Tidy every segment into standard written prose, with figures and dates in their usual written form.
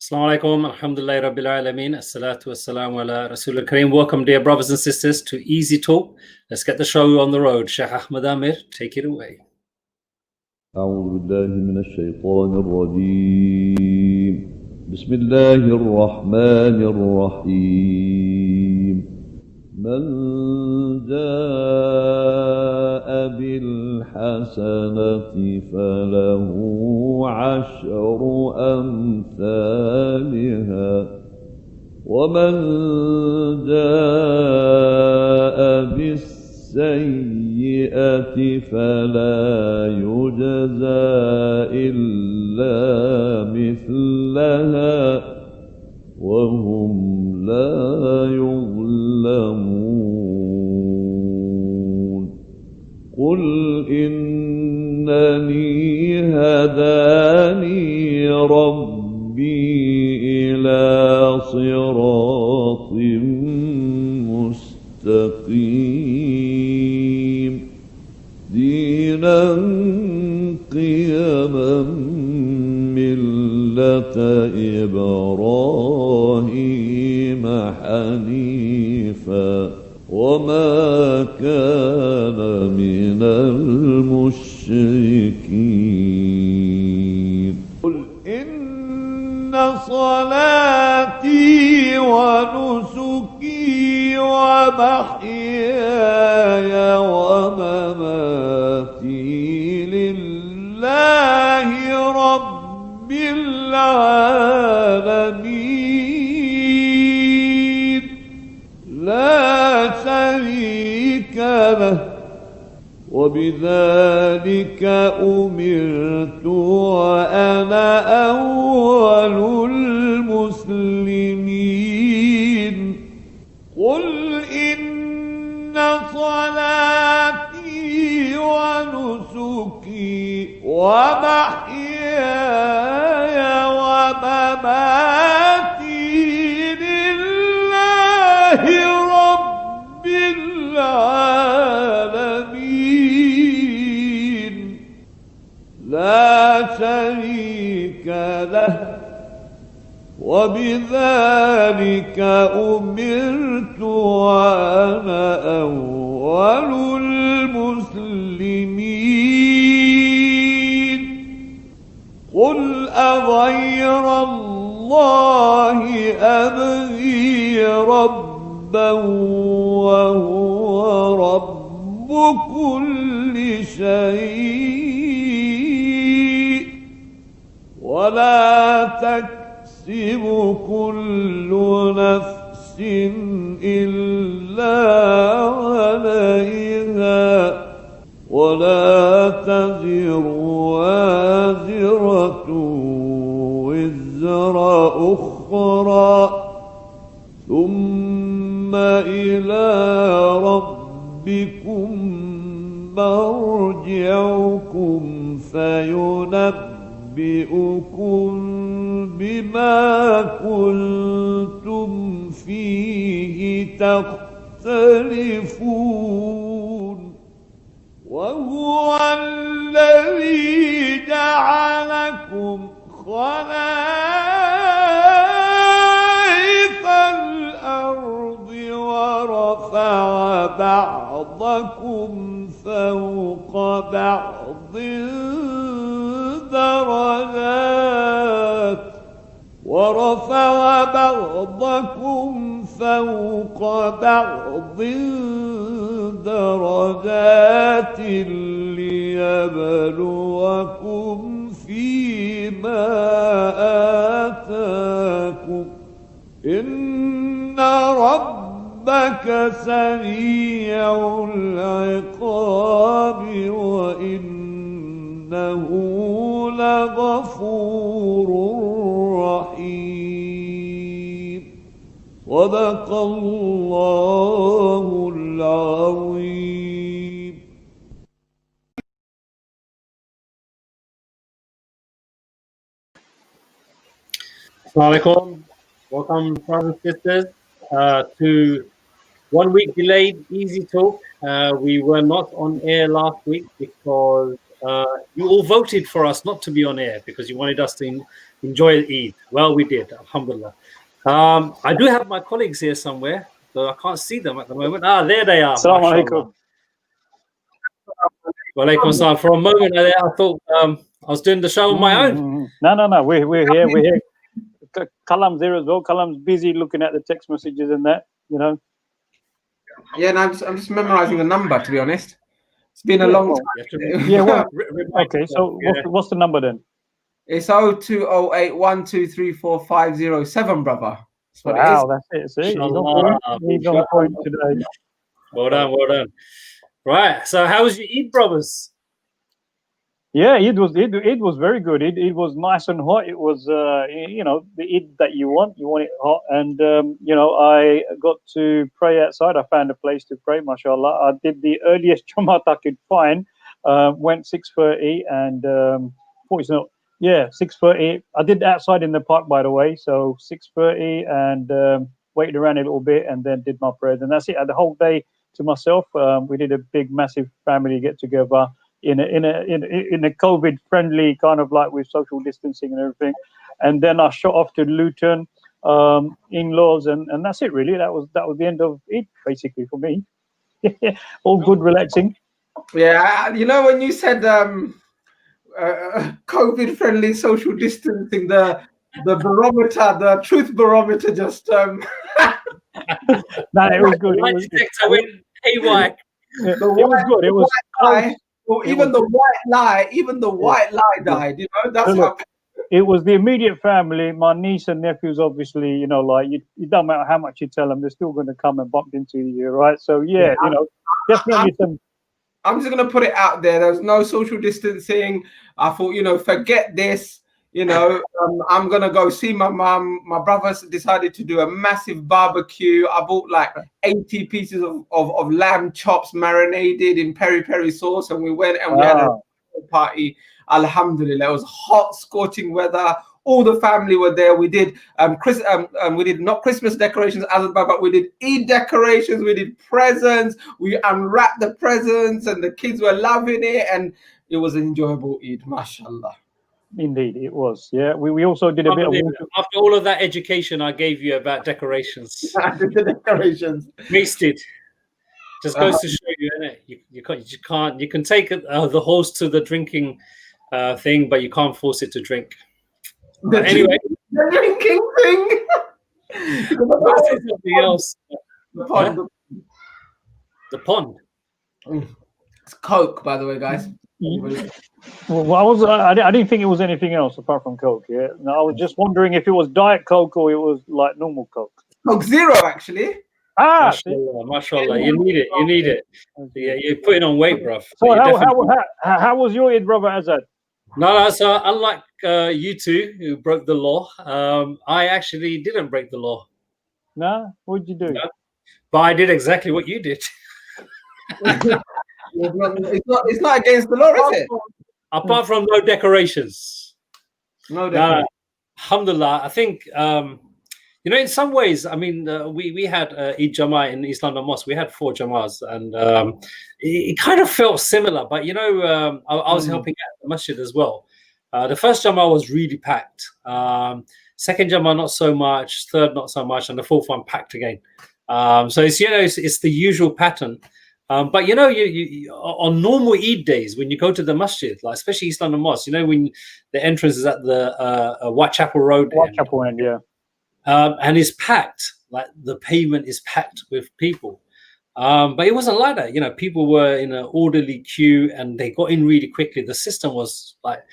Assalamu alaikum, alhamdulillah rabbil alameen, assalatu wassalamu ala Rasulul Kareem. Welcome, dear brothers and sisters, to Easy Talk. Let's get the show on the road. Sheikh Ahmed Amir, take it away. أعوذ بالله من الشيطان الرجيم. بسم الله الرحمن الرحيم. من جاء بالحسنة فله عشر أمثالها ومن جاء بالسيئة فلا يجزى إلا مثلها وهم لا يظلمون. قل إنني هداني ربي إلى صراط مستقيم دينا قيما ملة إبراهيم حنيفا وما كان من المشركين. قل إن صلاتي ونسكي ومحياي ومماتي لله رب العالمين لا شريك له وبذلك أمرت وأنا أول المسلمين. قل إن صلاتي ونسكي ومحياي ومماتي لله رب العالمين لا شريك له وبذلك أمرت وأنا أول المسلمين. قل أغير الله أبغي ربا وهو رب كل شيء ولا تكسب كل نفس إلا عليها ولا تزر وازرة وزر أخرى ثم إلى ربكم مرجعكم فينبئكم بما كنتم فيه تختلفون. وهو الذي جعلكم خلائف الأرض ورفع بعضكم فوق بعض درجات ليبلوكم فيما آتاكم إن ربك سريع العقاب وإنه لغفور رحيم. صدق الله العظيم. Assalamu alaikum. Welcome, brothers and sisters, to 1 week delayed Easy Talk. We were not on air last week because you all voted for us not to be on air because you wanted us to enjoy Eid. Well, we did, alhamdulillah. I do have my colleagues here somewhere, though I can't see them at the moment. There they are. Assalamu Mashallah. alaikum. Walaikum salam. For a moment there, I thought I was doing the show on my own. No. We're here. We're here. Kalam's here as well. Kalam's busy looking at the text messages and that, you know. Yeah, and I'm just memorizing the number, to be honest. It's been a long time. Yeah, well, okay, so what's the number then? It's 0208123457, brother. That's what it is. That's it. See, he's on point today. Well done. Right. So how was your Eid, brothers? Yeah, it was very good. It was nice and hot. It was you know, the Eid that you want it hot. And you know, I got to pray outside. I found a place to pray, mashallah. I did the earliest Jamaat I could find. Went 6:30 and 6:30. I did outside in the park, by the way. So 6:30 and waited around a little bit and then did my prayers. And that's it. I had the whole day to myself. We did a big, massive family get together in a COVID friendly kind of like with social distancing and everything. And then I shot off to Luton, in-laws, and that's it really. That was the end of it basically for me. All good, relaxing. Yeah, you know, when you said COVID friendly social distancing, the barometer, the truth barometer just No, it was good. It was good. It was well, even the white lie died. You know, that's how. It was the immediate family, my niece and nephews. Obviously, you know, like you don't matter how much you tell them, they're still going to come and bump into you, right? So yeah, you know, definitely I'm just going to put it out there. There was no social distancing. I thought, you know, forget this. You know, I'm going to go see my mum. My brothers decided to do a massive barbecue. I bought like 80 pieces of lamb chops marinated in peri-peri sauce. And we went and we had a party. Alhamdulillah. It was hot, scorching weather. All the family were there. We did we did not Christmas decorations, but we did Eid decorations. We did presents. We unwrapped the presents, and the kids were loving it. And it was an enjoyable Eid, mashallah. Indeed, it was. Yeah, we also did a bit of after all of that education I gave you about decorations. The decorations wasted. Just goes to show you, innit? You can't. You can take the horse to the drinking thing, but you can't force it to drink. Anyway, the drinking thing. Something else. The pond. Huh? The pond. It's Coke, by the way, guys. Well, I didn't think it was anything else apart from Coke. Yeah, no, I was just wondering if it was Diet Coke or it was like normal Coke. Coke Zero, actually. Mashallah. You need it. Yeah, you're putting on weight, bruv. So how was your Eid, brother Azad? No. So unlike you two who broke the law, I actually didn't break the law. No, what did you do? No. But I did exactly what you did. It's not against the law, is it? Apart from no decorations. No decorations. Alhamdulillah. I think you know, in some ways, I mean, we had Eid Jama'ah in East London Mosque. We had 4 Jama'ahs, and it kind of felt similar. But you know, I was helping out the masjid as well. The first Jama'ah was really packed. Second Jama'ah not so much. Third not so much, and the fourth one packed again. So it's, you know, it's the usual pattern. But you know, you on normal Eid days when you go to the masjid, like especially East London Mosque, you know, when the entrance is at the Whitechapel Road, Whitechapel end, yeah. And it's packed, like the pavement is packed with people. But it wasn't like that. You know, people were in an orderly queue and they got in really quickly. The system was like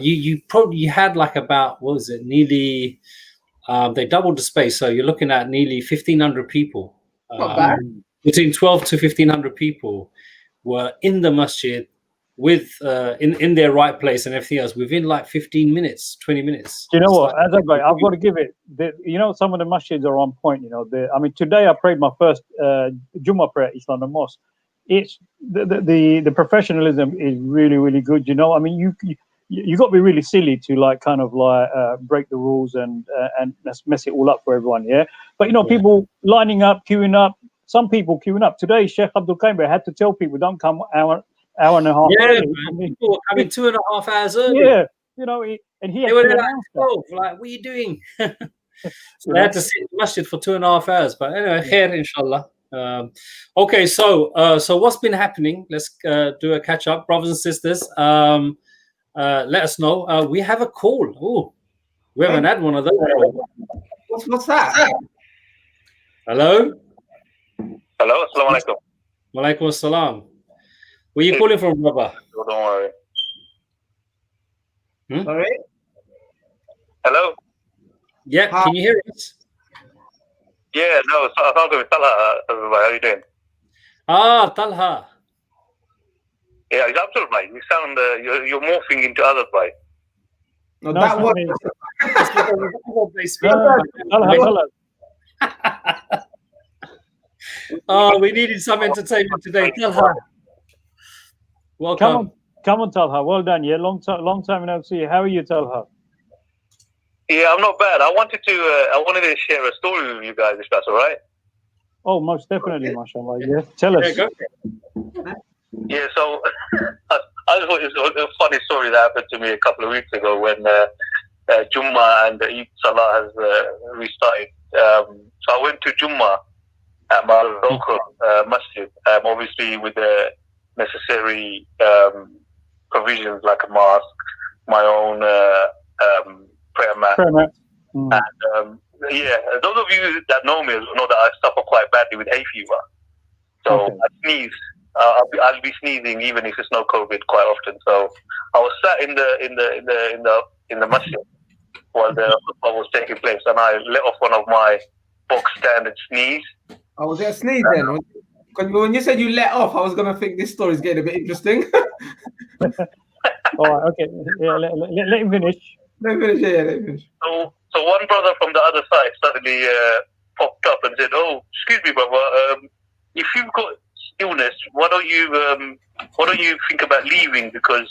you probably had like about, what was it, nearly, they doubled the space. So you're looking at nearly 1,500 people. Not bad. Between 12 to 1,500 people were in the masjid with in their right place and everything else within like 15 minutes, 20 minutes. Do you know what? As I've got to give it. You know, some of the masjids are on point. You know, I mean, today I prayed my first Jummah prayer at East London Mosque. It's the professionalism is really, really good. You know, I mean, you got to be really silly to like kind of like break the rules and mess it all up for everyone. Yeah, but you know, people lining up, queuing up. Some people queuing up today. Sheikh Abdul Kaim had to tell people don't come hour and a half Yeah, early. man. People were coming 2.5 hours early. Yeah, you know, and he They had were to there like announce that. 12. Like, what are you doing? So You they know? had to sit in the masjid for 2.5 hours. But anyway, khair, inshallah. Okay, so what's been happening? Let's do a catch up, brothers and sisters. Let us know. We have a call. Oh, we haven't had one of those. What's that? Hello. Hello, assalamu alaikum. Walaikum assalam. Where you calling from, brother? Don't worry. Sorry. Hello. Yeah, can you hear us? Yeah, no, Talha, how are you doing? Talha. Yeah, it's absolutely right. You sound you're morphing into others, right? No, No, that it's was. not me. They speak. Talha. We needed some entertainment today. Talha. Welcome. Come on, Talha. Well done. Yeah, long time no see. How are you, Talha? Yeah, I'm not bad. I wanted to share a story with you guys, if that's all right. Oh, most definitely, mashallah. Yeah, tell us. Go. Yeah, so I just thought it was a funny story that happened to me a couple of weeks ago when Jummah and Eid Salah has restarted. So I went to Jummah at my local masjid, obviously with the necessary provisions like a mask, my own prayer mat. And those of you that know me know that I suffer quite badly with hay fever. So I sneeze. I'll be sneezing even if it's no COVID quite often. So I was sat in the masjid while the khutbah was taking place, and I let off one of my box standard sneeze. Oh, was it a sneeze then? When you said you let off, I was gonna think this story's getting a bit interesting. All right, okay. Yeah, let him finish. Let me finish. Yeah, let me finish. So one brother from the other side suddenly popped up and said, "Oh, excuse me, brother. If you've got illness, why don't you think about leaving because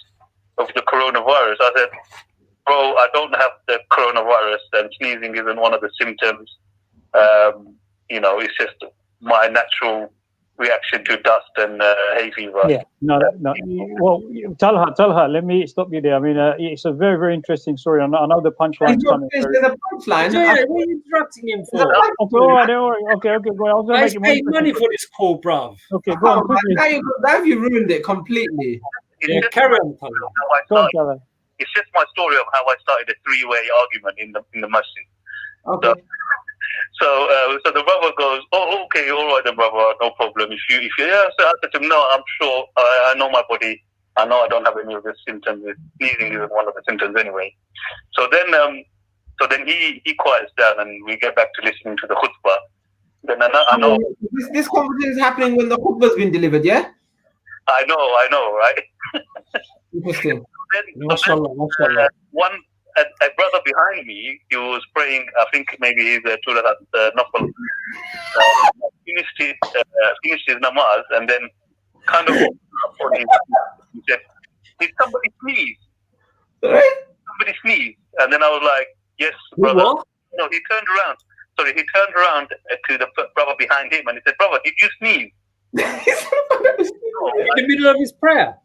of the coronavirus?" I said, "Bro, I don't have the coronavirus, and sneezing isn't one of the symptoms. It's just my natural reaction to dust and hay fever." Yeah, no. Well, Talha, let me stop you there. I mean, it's a very, very interesting story. I know the punchline's coming. There's a punchline. Yeah, what are you interrupting him for? Okay, all right, don't worry. Okay, go on. I was going to Guys make it paid money for this call, bruv. Okay, go on quickly. Now you ruined it completely. Yeah, carry on, Talha. It's just my story of how I started a three-way argument in the masjid. Okay. So the brother goes, "Oh, okay, all right then, brother, no problem. If you, so I said to him, "No, I'm sure. I know my body. I know I don't have any of the symptoms. Sneezing isn't one of the symptoms anyway." So then he quiets down, and we get back to listening to the khutbah. Then I know this conversation is happening when the khutbah's been delivered. Yeah. I know, right? Interesting. A brother behind me, he was praying. I think maybe he's a Nafal. Finished his namaz, and then kind of he said, "Did somebody sneeze?" Right? Somebody sneeze, and then I was like, "Yes, brother." What? No, he turned around. Sorry, he turned around to the brother behind him, and he said, "Brother, did you sneeze?" In the middle of his prayer.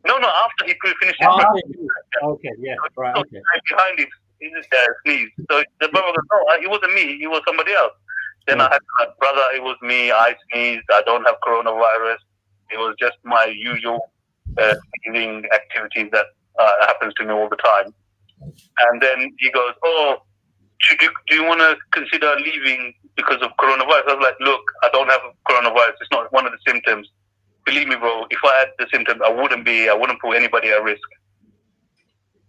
No, after he finished his prayer. Okay, yeah, right, okay. Behind him, he just sneezed. So the brother goes, "No, it wasn't me. It was somebody else." Then I had to like, "Brother, it was me. I sneezed. I don't have coronavirus. It was just my usual sneezing activities that happens to me all the time." And then he goes, "Oh, do you want to consider leaving because of coronavirus?" I was like, "Look, I don't have coronavirus. It's not one of the symptoms. Believe me, bro, if I had the symptoms, I wouldn't put anybody at risk."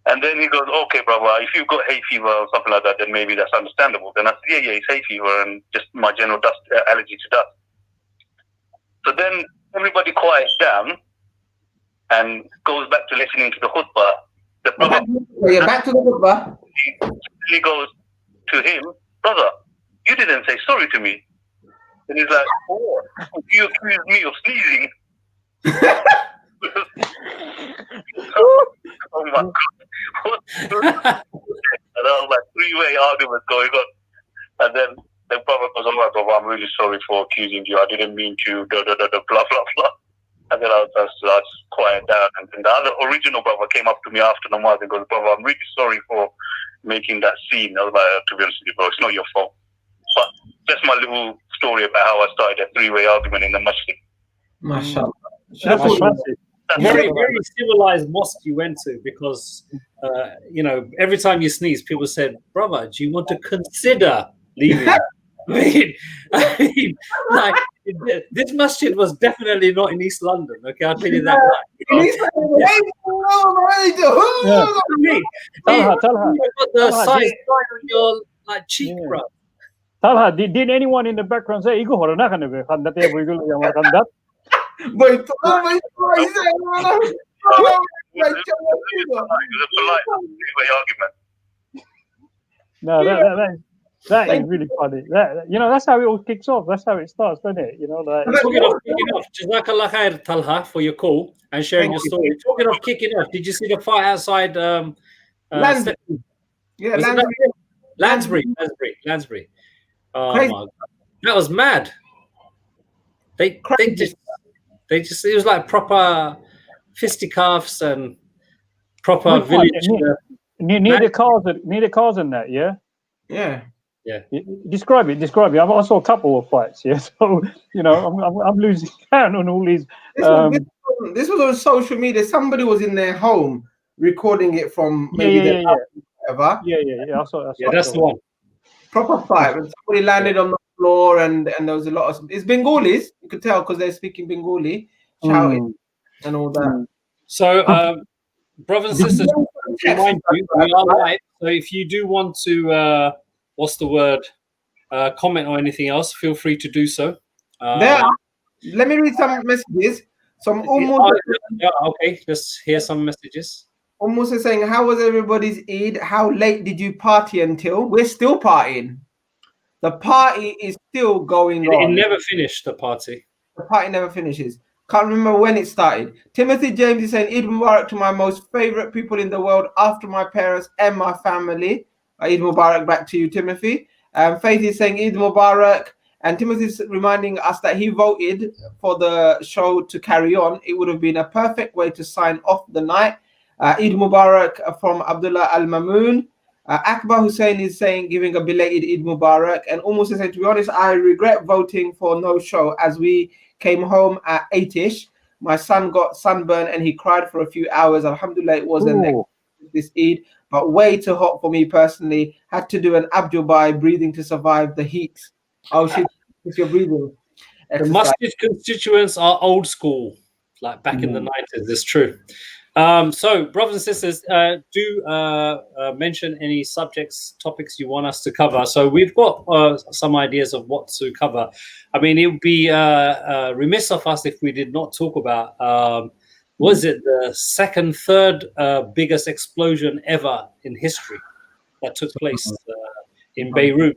And then he goes, "Okay, brother, if you've got hay fever or something like that, then maybe that's understandable." Then I said, yeah, it's hay fever and just my general dust allergy to dust. So then everybody quiets down and goes back to listening to the khutbah. The brother, back to the khutbah. He goes to him, "Brother, you didn't say sorry to me." And he's like, "Oh, you accused me of sneezing." Oh my God. And I was like, three-way argument going on. And then the brother goes, "All right, brother, I'm really sorry for accusing you. I didn't mean to, blah, blah, blah." And then I was quiet down. And then the other original brother came up to me after Namaz and goes, "Brother, I'm really sorry for making that scene." I was like, "To be honest with you, bro, it's not your fault." But that's my little story about how I started a three-way argument in the masjid. Mashallah. That's a classic. Very, very civilized mosque you went to, because every time you sneeze, people said, "Brother, do you want to consider leaving?" I mean, like, this masjid was definitely not in East London. Okay, I'll tell you that. Tell her. The size on your cheek, bro. Tell her. Did anyone in the background say, "Igo hora na kan be kan date buigul yang makan dat"? It was a polite three-way argument. No, that is really funny. That's how it all kicks off. That's how it starts, doesn't it? Talking of kicking off, Jazakallah khair, Talha, for your call and sharing your story. Talking of kicking off, did you see the fight outside Lansbury. Yeah, Lansbury. Oh my God, that was mad. They just it was like proper fisticuffs and proper village. Near the cars and that, yeah. Yeah. Describe it. I saw a couple of fights, yeah. So I'm losing count on all these. This was on social media. Somebody was in their home recording it from maybe whatever. Yeah. I saw that's the one. Proper fight. When somebody landed on the floor and there was a lot of. It's Bengalis. You could tell because they're speaking Bengali, shouting and all that. So, brothers and sisters, remind you, we are live. So if you do want to, comment or anything else, feel free to do so. Let me read some messages. Okay, let's hear some messages. Almost saying, how was everybody's Eid? How late did you party until? We're still partying. The party is still going on. It never finished, the party. The party never finishes. Can't remember when it started. Timothy James is saying, Eid Mubarak to my most favorite people in the world after my parents and my family. Eid Mubarak back to you, Timothy. Faith is saying Eid Mubarak. And Timothy's reminding us that he voted for the show to carry on. It would have been a perfect way to sign off the night. Eid Mubarak from Abdullah Al-Mamoon. Akbar Hussein is saying, giving a belated Eid Mubarak. And almost saying, to be honest, I regret voting for no show as we came home at 8ish. My son got sunburned and he cried for a few hours. Alhamdulillah, it wasn't this Eid, but way too hot for me personally. Had to do an abdubai, breathing to survive the heat. Oh, shit, if you're breathing. The masjid constituents are old school, like back in the 90s. It's true. So, brothers and sisters, do mention any topics you want us to cover. So we've got some ideas of what to cover. I mean, it would be remiss of us if we did not talk about, was it the third biggest explosion ever in history that took place in Beirut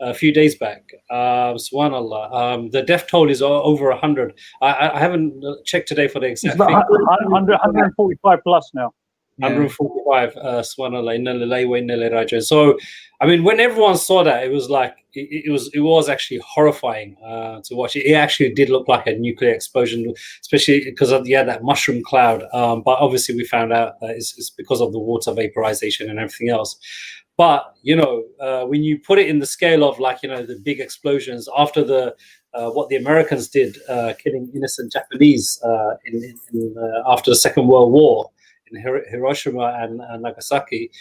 a few days back. Subhanallah. The death toll is over 100. I haven't checked today for the exact figure. 145 plus now. 145. Subhanallah. Inna lillahi wa inna ilayhi raji'un. So, I mean, when everyone saw that, it was like it was actually horrifying to watch. It actually did look like a nuclear explosion, especially because of that mushroom cloud. But obviously, we found out it's because of the water vaporization and everything else. But when you put it in the scale of the big explosions after what the Americans did, killing innocent Japanese after the Second World War in Hiroshima and Nagasaki,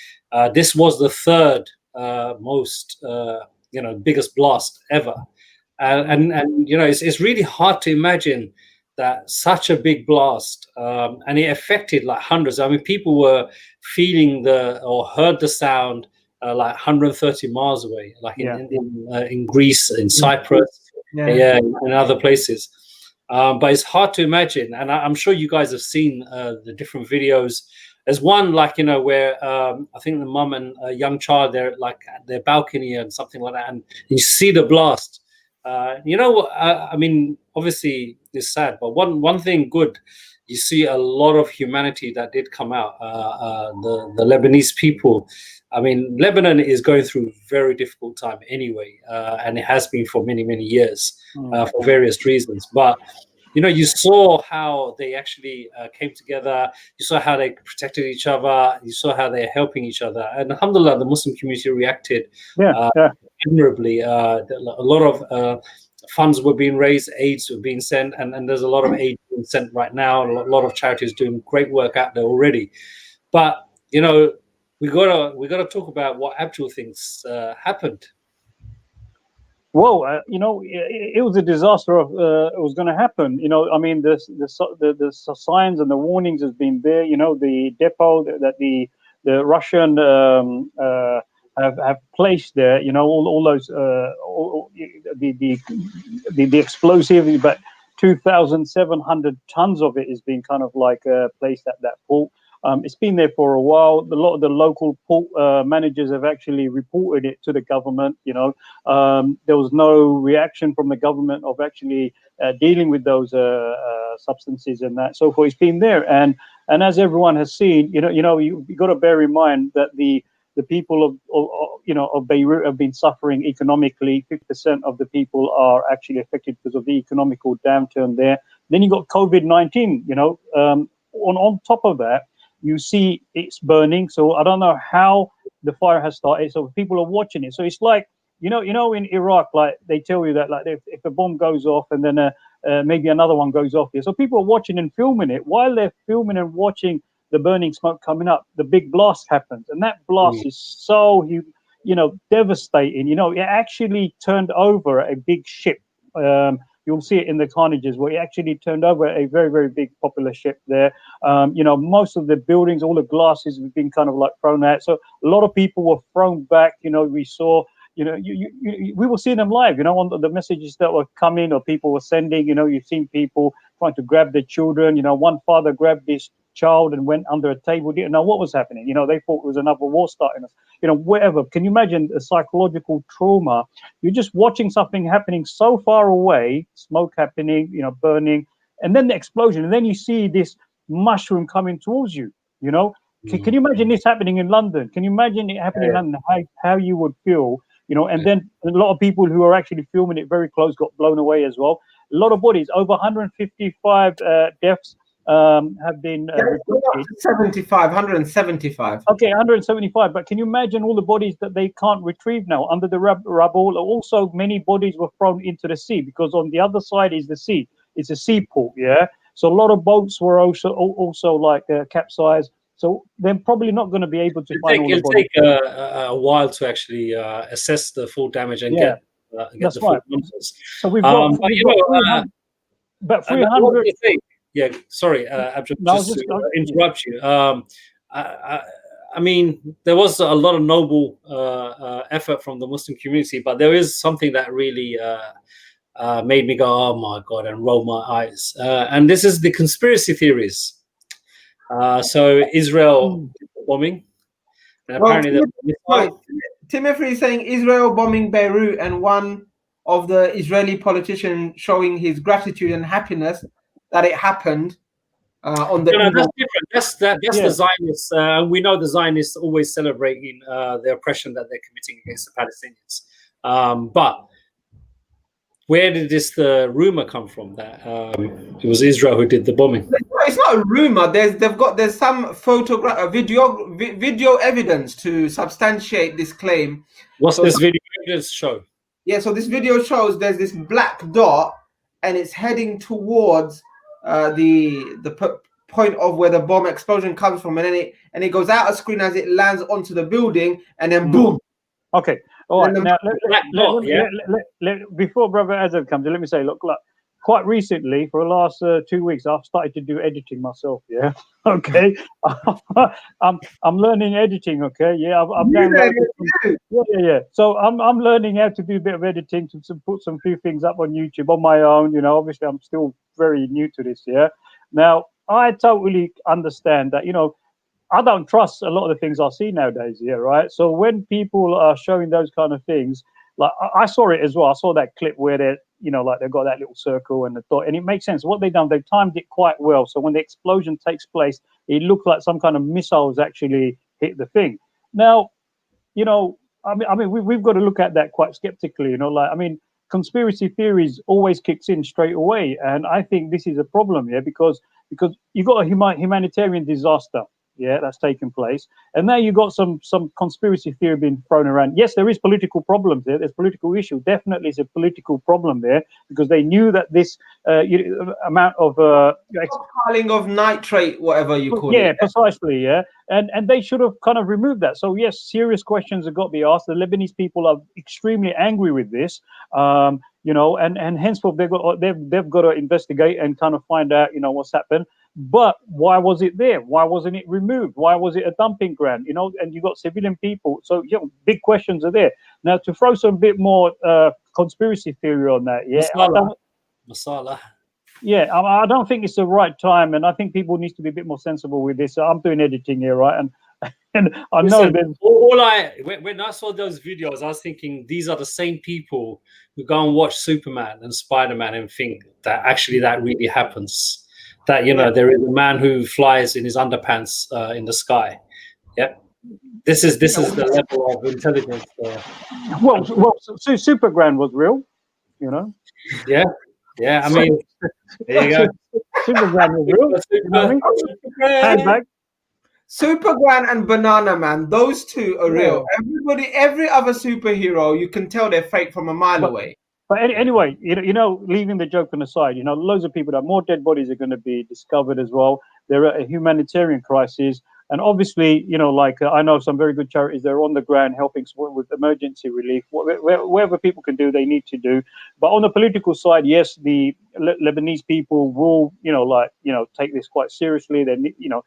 this was the third most biggest blast ever, and it's really hard to imagine that such a big blast, and it affected like hundreds. I mean, people were feeling or heard the sound. Like 130 miles away, like in Greece, in Cyprus, and other places. But it's hard to imagine, and I'm sure you guys have seen the different videos. There's one where I think the mum and a young child, they're like at their balcony and something like that, and you see the blast. I mean, obviously it's sad, but one thing good, you see a lot of humanity that did come out. The Lebanese people. I mean, Lebanon is going through a very difficult time anyway, and it has been for many, many years for various reasons. But, you saw how they actually came together. You saw how they protected each other. You saw how they're helping each other. And alhamdulillah, the Muslim community reacted admirably. A lot of funds were being raised, aids were being sent, and there's a lot of aid being sent right now. A lot of charities doing great work out there already. But we gotta talk about what actual things happened. Well, it was a disaster of it was going to happen. I mean, the signs and the warnings has been there. The depot that the Russian have placed there. All those the explosive, but 2,700 tons of it is being kind of like placed at that port. It's been there for a while. A lot of the local port managers have actually reported it to the government. There was no reaction from the government of actually dealing with those substances and that. So forth. It's been there, and as everyone has seen, you got to bear in mind that the people of Beirut have been suffering economically. 50% of the people are actually affected because of the economical downturn there. Then you got COVID-19. On top of that, you see it's burning. So I don't know how the fire has started. So people are watching it. So it's like, in Iraq, like they tell you that, like if a bomb goes off and then maybe another one goes off here. So people are watching and filming it. While they're filming and watching the burning smoke coming up, the big blast happens. And that blast is so, devastating. It actually turned over a big ship. You'll see it in the carnages where it actually turned over a very, very big popular ship there. Most of the buildings, all the glasses have been kind of like thrown out. So a lot of people were thrown back. We saw, we were seeing them live, on the messages that were coming or people were sending. You've seen people trying to grab their children. One father grabbed his child and went under a table, didn't know what was happening. They thought it was another war starting. Whatever. Can you imagine a psychological trauma? You're just watching something happening so far away, smoke happening, burning, and then the explosion, and then you see this mushroom coming towards you. Can you imagine this happening in London? Can you imagine it happening in London? How you would feel? And then a lot of people who are actually filming it very close got blown away as well. A lot of bodies, over 155 deaths. Have been reported. 175. Okay, 175. But can you imagine all the bodies that they can't retrieve now under the rubble? Also, many bodies were thrown into the sea because on the other side is the sea. It's a seaport, yeah. So a lot of boats were also like capsized. So they're probably not going to be able to find all the bodies. It'll take a while to actually assess the full damage and get the full numbers. So we've got, but 300. Yeah, sorry, Abdul, just to interrupt you. I mean, there was a lot of noble effort from the Muslim community, but there is something that really made me go, oh my God, and roll my eyes. And this is the conspiracy theories. So Israel bombing. And apparently Timothy is saying Israel bombing Beirut and one of the Israeli politicians showing his gratitude and happiness that it happened on the. No, that's different. That's the Zionists. We know the Zionists always celebrating the oppression that they're committing against the Palestinians. But where did the rumor come from that it was Israel who did the bombing? It's not a rumor. There's some video evidence to substantiate this claim. What's this video evidence show? Yeah, so this video shows there's this black dot and it's heading towards the point of where the bomb explosion comes from, and then it goes out of screen as it lands onto the building, and then boom. Okay. All right. Now, before Brother Azad comes in, let me say, look, quite recently, for the last 2 weeks, I've started to do editing myself. Yeah. Okay. I'm learning editing. Okay. Yeah. I've yeah. So I'm learning how to do a bit of editing to put some few things up on YouTube on my own. Obviously, I'm still very new to this. Yeah. Now, I totally understand that. I don't trust a lot of the things I see nowadays. Yeah, right. So when people are showing those kind of things, like I saw it as well. I saw that clip where they're, like they've got that little circle and the dot, and it makes sense. What they've done, they've timed it quite well. So when the explosion takes place, it looked like some kind of missiles actually hit the thing. Now, I mean, we've got to look at that quite skeptically. conspiracy theories always kicks in straight away, and I think this is a problem, yeah, because you got a humanitarian disaster, yeah, that's taken place, and now you got some conspiracy theory being thrown around. Yes, there is political problems there. There's political issue. Definitely, is a political problem there because they knew that this amount of stockpiling of nitrate, whatever you call it. yeah, precisely, yeah, and they should have kind of removed that. So yes, serious questions have got to be asked. The Lebanese people are extremely angry with this, you know, and henceforth they've got to investigate and kind of find out, you know, what's happened. But why was it there? Why wasn't it removed? Why was it a dumping ground? You know, and you got civilian people. So you know, big questions are there. Now to throw some bit more conspiracy theory on that, yeah, Masala. yeah, I don't think it's the right time, and I think people need to be a bit more sensible with this. I'm doing editing here, right? And I know that when I saw those videos, I was thinking these are the same people who go and watch Superman and Spider-Man and think that actually that really happens. That, you know, there is a man who flies in his underpants in the sky. Yep. This is the level of intelligence. well, Supergram was real, you know. Yeah. Yeah, I mean, there you go. Supergram was real. You know what I mean? Handbag. Superman and Banana Man, those two are real. Every other superhero, you can tell they're fake from a mile away. But anyway, you know, leaving the joke on the side, you know, loads of people, that more dead bodies are going to be discovered as well. There are a humanitarian crisis. And obviously, you know, like I know some very good charities, they're on the ground helping with emergency relief. Whatever people can do, they need to do. But on the political side, yes, the Lebanese people will, you know, like, you know, take this quite seriously. They, you know,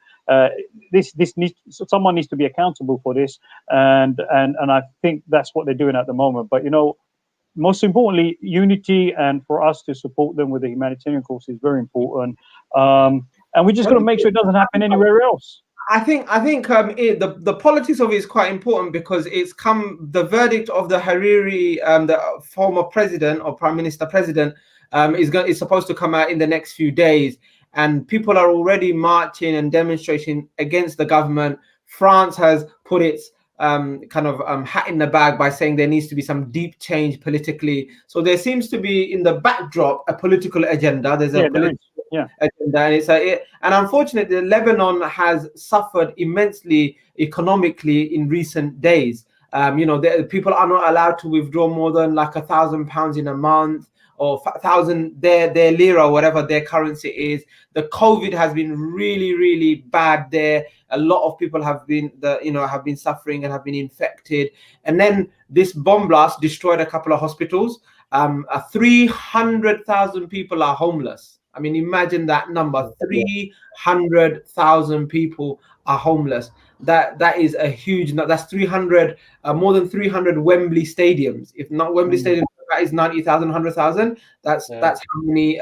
this needs, someone needs to be accountable for this. And I think that's what they're doing at the moment. But, you know, most importantly, unity, and for us to support them with the humanitarian course is very important. And we just got to make sure it doesn't happen anywhere else. I think the politics of it is quite important because it's come, the verdict of the Hariri, the former president or prime minister president, is supposed to come out in the next few days, and people are already marching and demonstrating against the government. France has put its hat in the bag by saying there needs to be some deep change politically. So there seems to be in the backdrop a political agenda. There's a political agenda, and unfortunately, Lebanon has suffered immensely economically in recent days. You know, people are not allowed to withdraw more than like £1,000 in a month, or 1,000 their lira, whatever their currency is. The COVID has been really, really bad there. A lot of people have been suffering and have been infected. And then this bomb blast destroyed a couple of hospitals. 300,000 people are homeless. I mean, imagine that number. 300,000 people are homeless. That is a huge number. That's 300, more than 300 Wembley stadiums. If not Wembley Stadium, that is 90,000, 100,000. That's how many.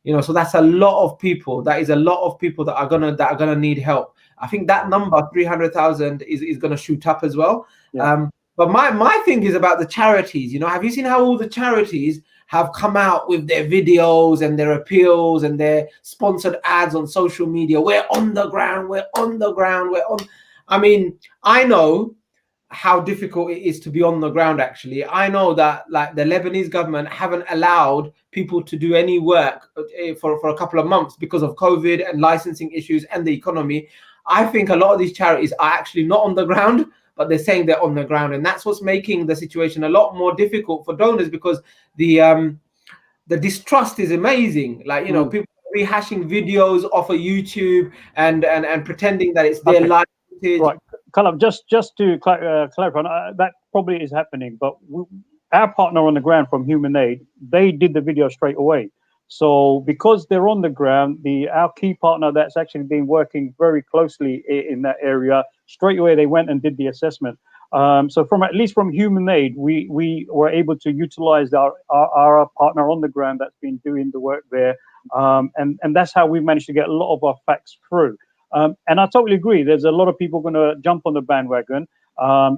You know, so that's a lot of people. That is a lot of people that are gonna need help. I think that number 300,000 is gonna shoot up as well. Yeah. But my thing is about the charities. You know, have you seen how all the charities have come out with their videos and their appeals and their sponsored ads on social media? We're on the ground. We're on the ground. We're on. I mean, I know how difficult it is to be on the ground. Actually, I know that like the Lebanese government haven't allowed people to do any work for a couple of months because of COVID and licensing issues and the economy. I think a lot of these charities are actually not on the ground, but they're saying they're on the ground, and that's what's making the situation a lot more difficult for donors, because the distrust is amazing. Like, you know, people rehashing videos off of YouTube and pretending that it's their life. Right, Callum, just to clarify, that probably is happening, but our partner on the ground from Human Aid, they did the video straight away. So because they're on the ground, our key partner that's actually been working very closely in that area, straight away they went and did the assessment. So from at least from Human Aid, we were able to utilize our partner on the ground that's been doing the work there, and that's how we managed to get a lot of our facts through. And I totally agree. There's a lot of people going to jump on the bandwagon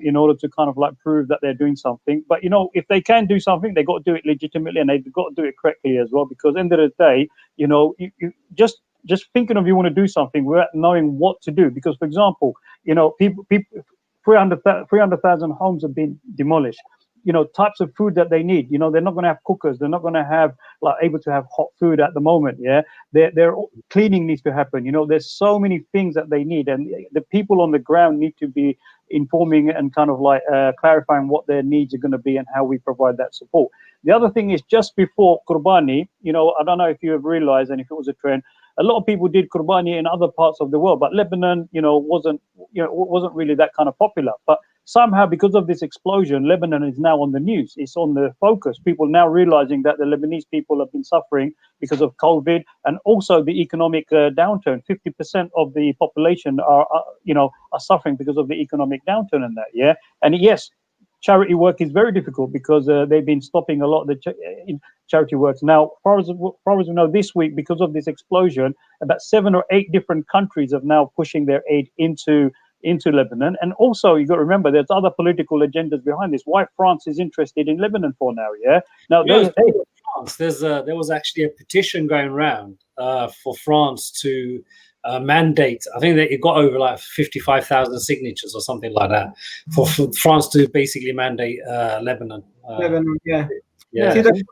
in order to kind of like prove that they're doing something. But, you know, if they can do something, they've got to do it legitimately, and they've got to do it correctly as well. Because at the end of the day, you know, you just thinking of you want to do something without knowing what to do. Because, for example, you know, people 300,000 homes have been demolished. types of food that they need. They're not going to have cookers. They're not going to have able to have hot food at the moment. Yeah, they're cleaning needs to happen. There's so many things that they need, and the people on the ground need to be informing and kind of clarifying what their needs are going to be and how we provide that support. The other thing is, just before Qurbani, I don't know if you have realized and if it was a trend, a lot of people did Qurbani in other parts of the world, but Lebanon, wasn't really that kind of popular. But somehow, because of this explosion, Lebanon is now on the news. It's on the focus. People now realizing that the Lebanese people have been suffering because of COVID and also the economic downturn. 50% of the population are suffering because of the economic downturn and that. Yeah, and yes, charity work is very difficult because they've been stopping a lot of the charity works. Now, far as we know, this week, because of this explosion, about 7 or 8 different countries are now pushing their aid into Lebanon. And also, you got to remember, there's other political agendas behind this. Why France is interested in Lebanon for now? Yeah. Now, France, there was actually a petition going around for France to mandate. I think that it got over 55,000 signatures or something like that for France to basically mandate Lebanon. Lebanon, yeah. Yeah. See, the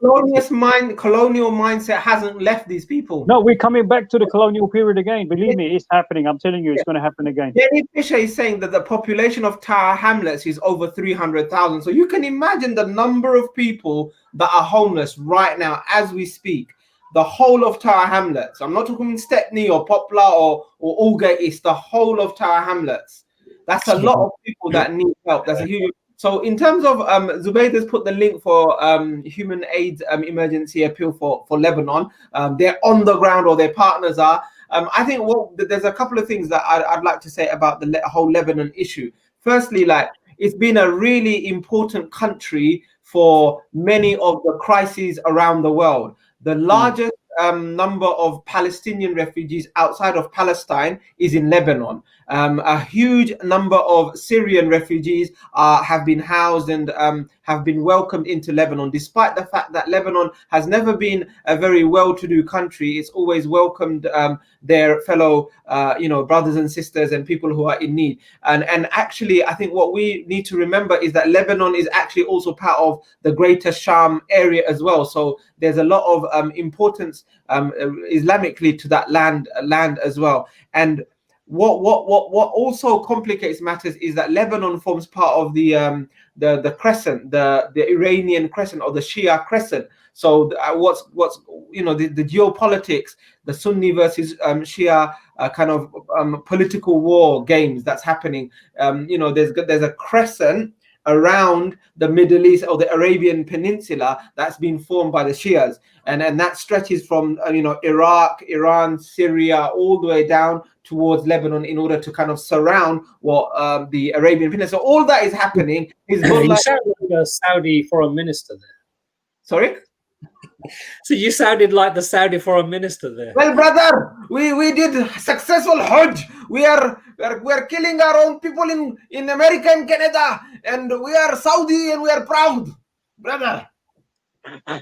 colonial mindset hasn't left these people. No, we're coming back to the colonial period again. Believe me, it's happening. I'm telling you, it's going to happen again. Jenny Fisher is saying that the population of Tower Hamlets is over 300,000. So you can imagine the number of people that are homeless right now as we speak. The whole of Tower Hamlets. I'm not talking Stepney or Poplar or Aldgate. It's the whole of Tower Hamlets. That's a lot of people that need help. That's a huge. So in terms of Zubaydah's put the link for human aid emergency appeal for Lebanon. They're on the ground, or their partners are. I think there's a couple of things that I'd like to say about the whole Lebanon issue. Firstly, it's been a really important country for many of the crises around the world. The largest number of Palestinian refugees outside of Palestine is in Lebanon. A huge number of Syrian refugees have been housed and have been welcomed into Lebanon, despite the fact that Lebanon has never been a very well-to-do country. It's always welcomed their fellow, brothers and sisters and people who are in need. And actually, I think what we need to remember is that Lebanon is actually also part of the Greater Sham area as well. So there's a lot of importance Islamically to that land as well. And what also complicates matters is that Lebanon forms part of the crescent, the Iranian crescent, or the Shia crescent. So what's the geopolitics, the Sunni versus Shia kind of political war games that's happening. There's a crescent around the Middle East or the Arabian Peninsula that's been formed by the Shias, and that stretches from Iraq, Iran, Syria, all the way down towards Lebanon in order to kind of surround what the Arabian Peninsula. So all that is happening. You sound like a Saudi foreign minister there. Sorry? So you sounded like the Saudi foreign minister there. Well, brother, we did successful Hajj. We are killing our own people in America and Canada, and we are Saudi and we are proud, brother. I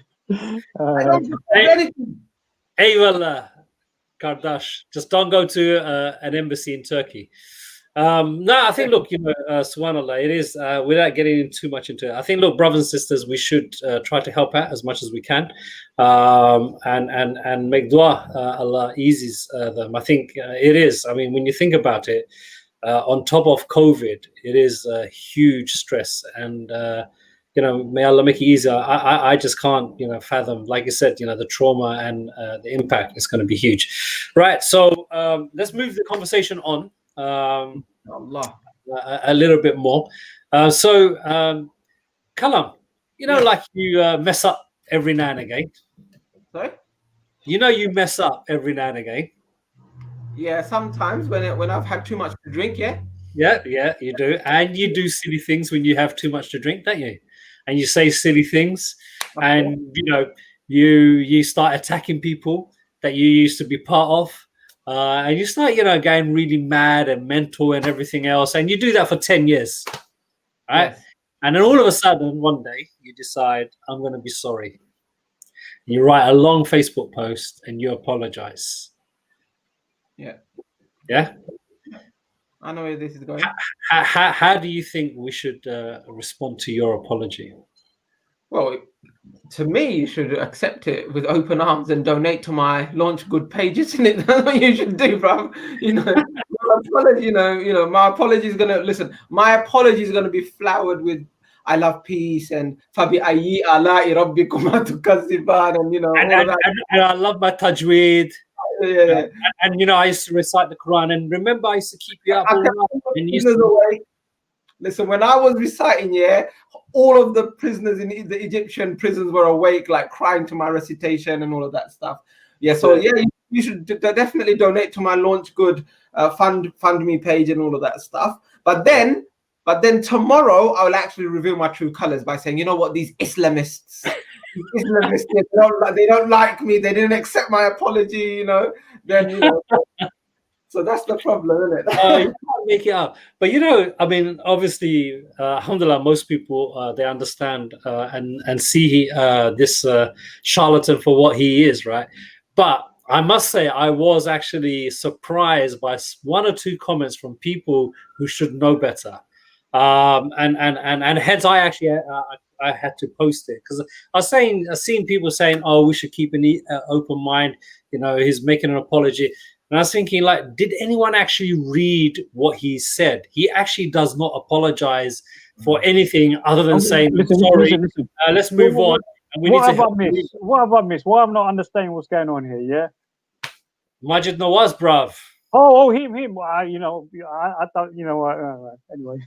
don't do anything. Eyvallah, Kardash. Just don't go to an embassy in Turkey. No, I think, look, subhanAllah, it is, without getting too much into it, I think, look, brothers and sisters, we should try to help out as much as we can, and make dua. Allah eases them. I think it is. I mean, when you think about it, on top of COVID, it is a huge stress, and may Allah make it easier. I just can't, fathom, like you said, the trauma and the impact is going to be huge. Right. So let's move the conversation on. Allah. A little bit more. So Kalam, like you mess up every now and again. Sorry? You mess up every now and again. Yeah, sometimes when I've had too much to drink, yeah. Yeah, you do. And you do silly things when you have too much to drink, don't you? And you say silly things, and you start attacking people that you used to be part of. And you start, getting really mad and mental and everything else. And you do that for 10 years, right? Yes. And then all of a sudden, one day, you decide, I'm going to be sorry. You write a long Facebook post and you apologize. Yeah. Yeah? I know where this is going. How do you think we should respond to your apology? Well, to me, you should accept it with open arms and donate to my launch good page, isn't it? That's what you should do, bro. You know, my apology, my apology is gonna listen. My apology is gonna be flowered with "I love peace" and "Fabi ayyi ala'i rabbikuma tukazziban," and all of that. And I love my tajweed. Yeah. And I used to recite the Quran. And remember, I used to keep you up all night. And you used Prisoners to... away. Listen, when I was reciting, all of the prisoners in the Egyptian prisons were awake, like crying to my recitation and all of that stuff. So you should definitely donate to my Launch Good fund me page and all of that stuff. But then tomorrow I will actually reveal my true colors by saying, you know what, these Islamists, they don't like me. They didn't accept my apology. So that's the problem, isn't it? You can't make it up. But I mean, obviously, alhamdulillah, most people they understand and see this charlatan for what he is, right? But I must say, I was actually surprised by one or two comments from people who should know better, and hence I actually I had to post it, because I've seen people saying, "Oh, we should keep an open mind." He's making an apology. And I was thinking, like, did anyone actually read what he said? He actually does not apologize for anything other than saying, sorry, listen. Let's move on. And What have I missed? Why I'm not understanding what's going on here, yeah? Majid Nawaz, bruv. Oh, him. I thought, anyway.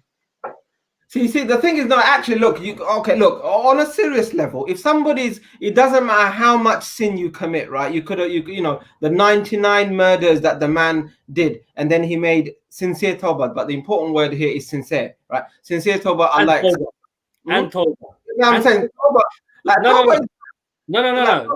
See, the thing is, no, actually, look, on a serious level, if it doesn't matter how much sin you commit, right? The 99 murders that the man did, and then he made sincere tawbah, but the important word here is sincere, right? Sincere tawbah, And tawbah. I'm saying tawbah, like tawbah. No.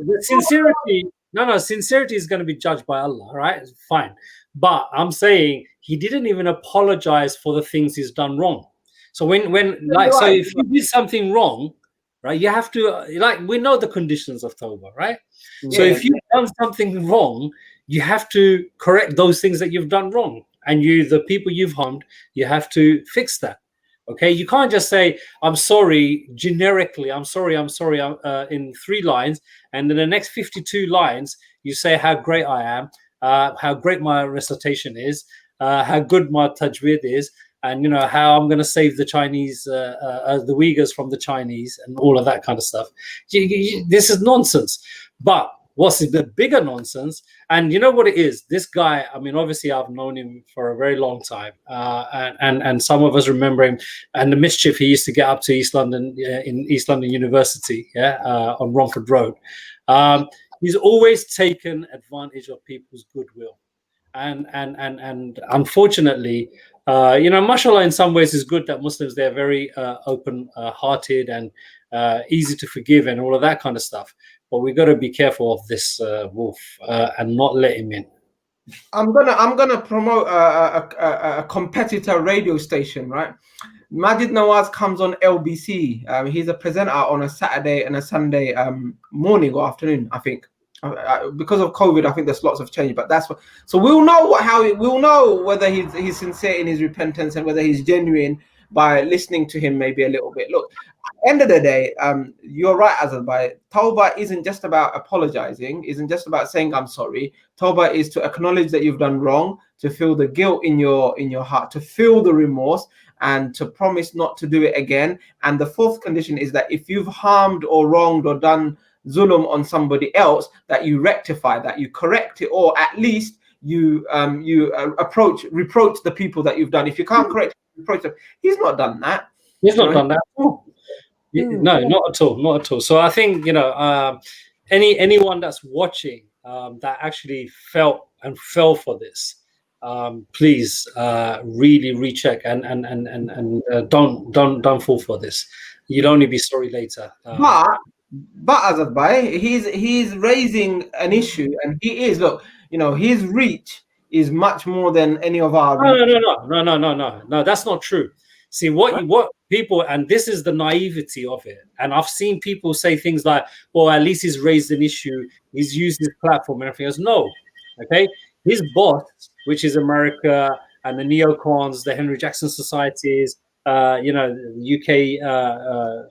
Sincerity is going to be judged by Allah, right? Fine. But I'm saying he didn't even apologize for the things he's done wrong. So if you did something wrong, right, you have to, we know the conditions of tawbah, right? Yeah. So if you've done something wrong, you have to correct those things that you've done wrong, and the people you've harmed, you have to fix that. Okay, you can't just say I'm sorry generically. I'm sorry. In 3 lines, and in the next 52 lines, you say how great I am, how great my recitation is, how good my tajweed is. And how I'm going to save the Chinese, the Uyghurs from the Chinese, and all of that kind of stuff. This is nonsense. But what's the bigger nonsense? And you know what it is? This guy. I mean, obviously, I've known him for a very long time, and some of us remember him and the mischief he used to get up to East London in East London University, on Romford Road. He's always taken advantage of people's goodwill, and unfortunately. Mashallah, in some ways is good that Muslims, they're very open-hearted and easy to forgive and all of that kind of stuff. But we got to be careful of this wolf and not let him in. I'm gonna promote a competitor radio station, right? Majid Nawaz comes on LBC. He's a presenter on a Saturday and a Sunday morning or afternoon, I think. Because of COVID, I think the slots have changed, but that's what. So we'll know we'll know whether he's sincere in his repentance and whether he's genuine by listening to him maybe a little bit. Look, at the end of the day, you're right, Azadbai. Tawbah isn't just about apologizing, isn't just about saying I'm sorry. Tawbah is to acknowledge that you've done wrong, to feel the guilt in your heart, to feel the remorse, and to promise not to do it again. And the fourth condition is that if you've harmed or wronged or done zulum on somebody else, that you rectify that, you correct it, or at least you reproach the people that you've done. If you can't correct, reproach them. He's not done that. He's not done that. No, not at all. So I think anyone that's watching that actually felt and fell for this, please really recheck and don't fall for this. You'll only be sorry later. But Azadbai, he's raising an issue, and he is, look, his reach is much more than any of our. No, that's not true. See what people, and this is the naivety of it. And I've seen people say things like, "Well, at least he's raised an issue. He's used his platform and everything else." No, okay. His boss, which is America, and the neocons, the Henry Jackson societies, UK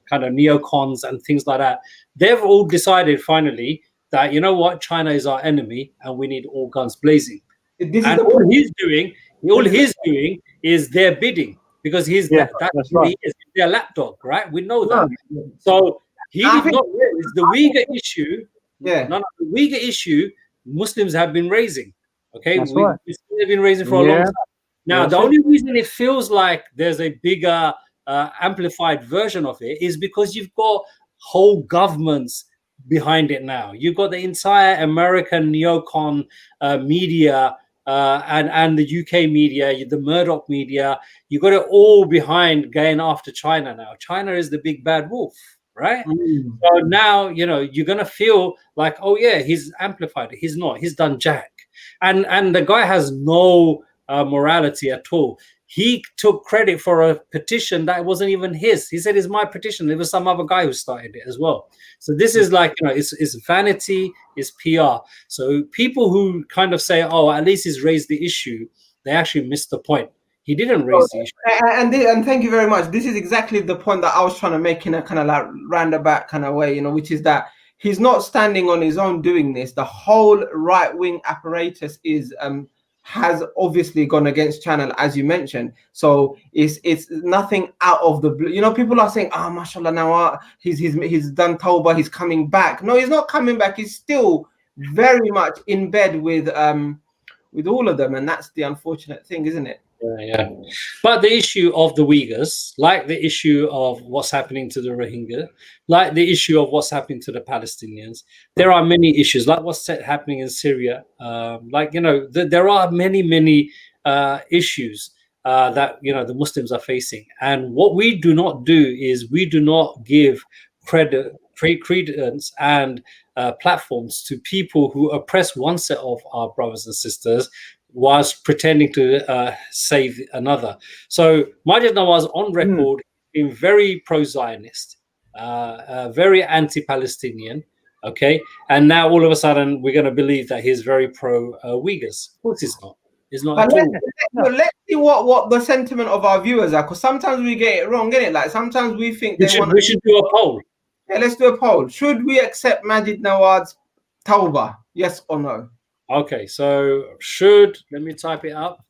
kind of neocons and things like that, they've all decided finally that, you know what, China is our enemy and we need all guns blazing. This is And the all point. he's doing is their bidding, because that's what he is. He's their lapdog, right? We know that. So he I did think- not raise the Uyghur issue. Yeah. No, the Uyghur issue Muslims have been raising. Okay, That's right. we've been raising for a long time. Now, That's the it. only reason it feels like there's a bigger amplified version of it is because you've got whole governments behind it now. You've got the entire American neocon media and the UK media, the Murdoch media. You got it all behind going after China now. China is the big bad wolf, right? So now, you're gonna feel like, oh yeah, he's amplified it. He's not. He's done jack, and the guy has no morality at all. He took credit for a petition that wasn't even his. He said it's my petition. It was some other guy who started it as well. So this is like, it's vanity, it's PR. So people who kind of say, oh, at least he's raised the issue, they actually missed the point. He didn't raise the issue. And thank you very much. This is exactly the point that I was trying to make in a kind of like roundabout kind of way, which is that he's not standing on his own doing this. The whole right-wing apparatus has obviously gone against Channel, as you mentioned. So it's nothing out of the blue. People are saying, "Oh, mashallah, now he's done tawbah, he's coming back." No, he's not coming back. He's still very much in bed with all of them, and that's the unfortunate thing, isn't it? Yeah. But the issue of the Uyghurs, like the issue of what's happening to the Rohingya, like the issue of what's happening to the Palestinians, there are many issues, like what's happening in Syria. There are many issues that the Muslims are facing, and what we do not do is we do not give credence and platforms to people who oppress one set of our brothers and sisters whilst pretending to save another. So Majid Nawaz on record being very pro-Zionist, very anti-Palestinian, okay? And now all of a sudden we're going to believe that he's very pro-Uyghurs. Of course he's not. He's not at all. Let's see what the sentiment of our viewers are, because sometimes we get it wrong, innit? Like sometimes we think we should do a poll. Yeah, let's do a poll. Should we accept Majid Nawaz's tawbah? Yes or no? Okay, so let me type it up.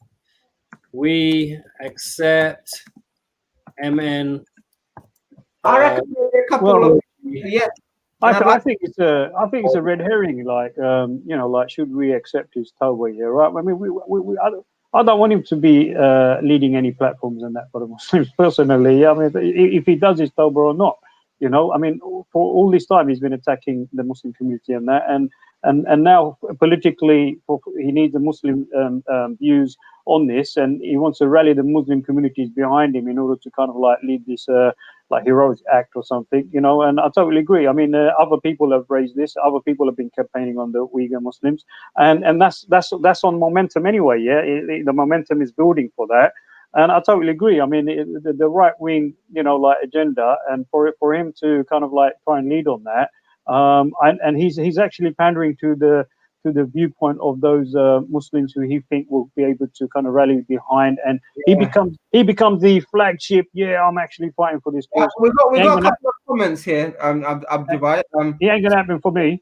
We accept MN. I reckon a couple of I think it's a red herring. Like should we accept his tawbah? Yeah, right. I mean, I don't want him to be leading any platforms and that for the Muslims personally. I mean, if he does his tawbah or not, I mean, for all this time he's been attacking the Muslim community and that, and now politically he needs the Muslim views on this, and he wants to rally the Muslim communities behind him in order to kind of like lead this like heroic act or something, and I totally agree. I mean, other people have raised this, other people have been campaigning on the Uyghur Muslims, and that's on momentum anyway. Yeah, the momentum is building for that. And I totally agree. I mean, the right wing, agenda, and for him to kind of like try and lead on that, and he's actually pandering to the viewpoint of those Muslims who he think will be able to kind of rally behind, and he becomes the flagship. Yeah, I'm actually fighting for this cause. We've got a couple of comments here, Abdubai. He ain't gonna happen for me.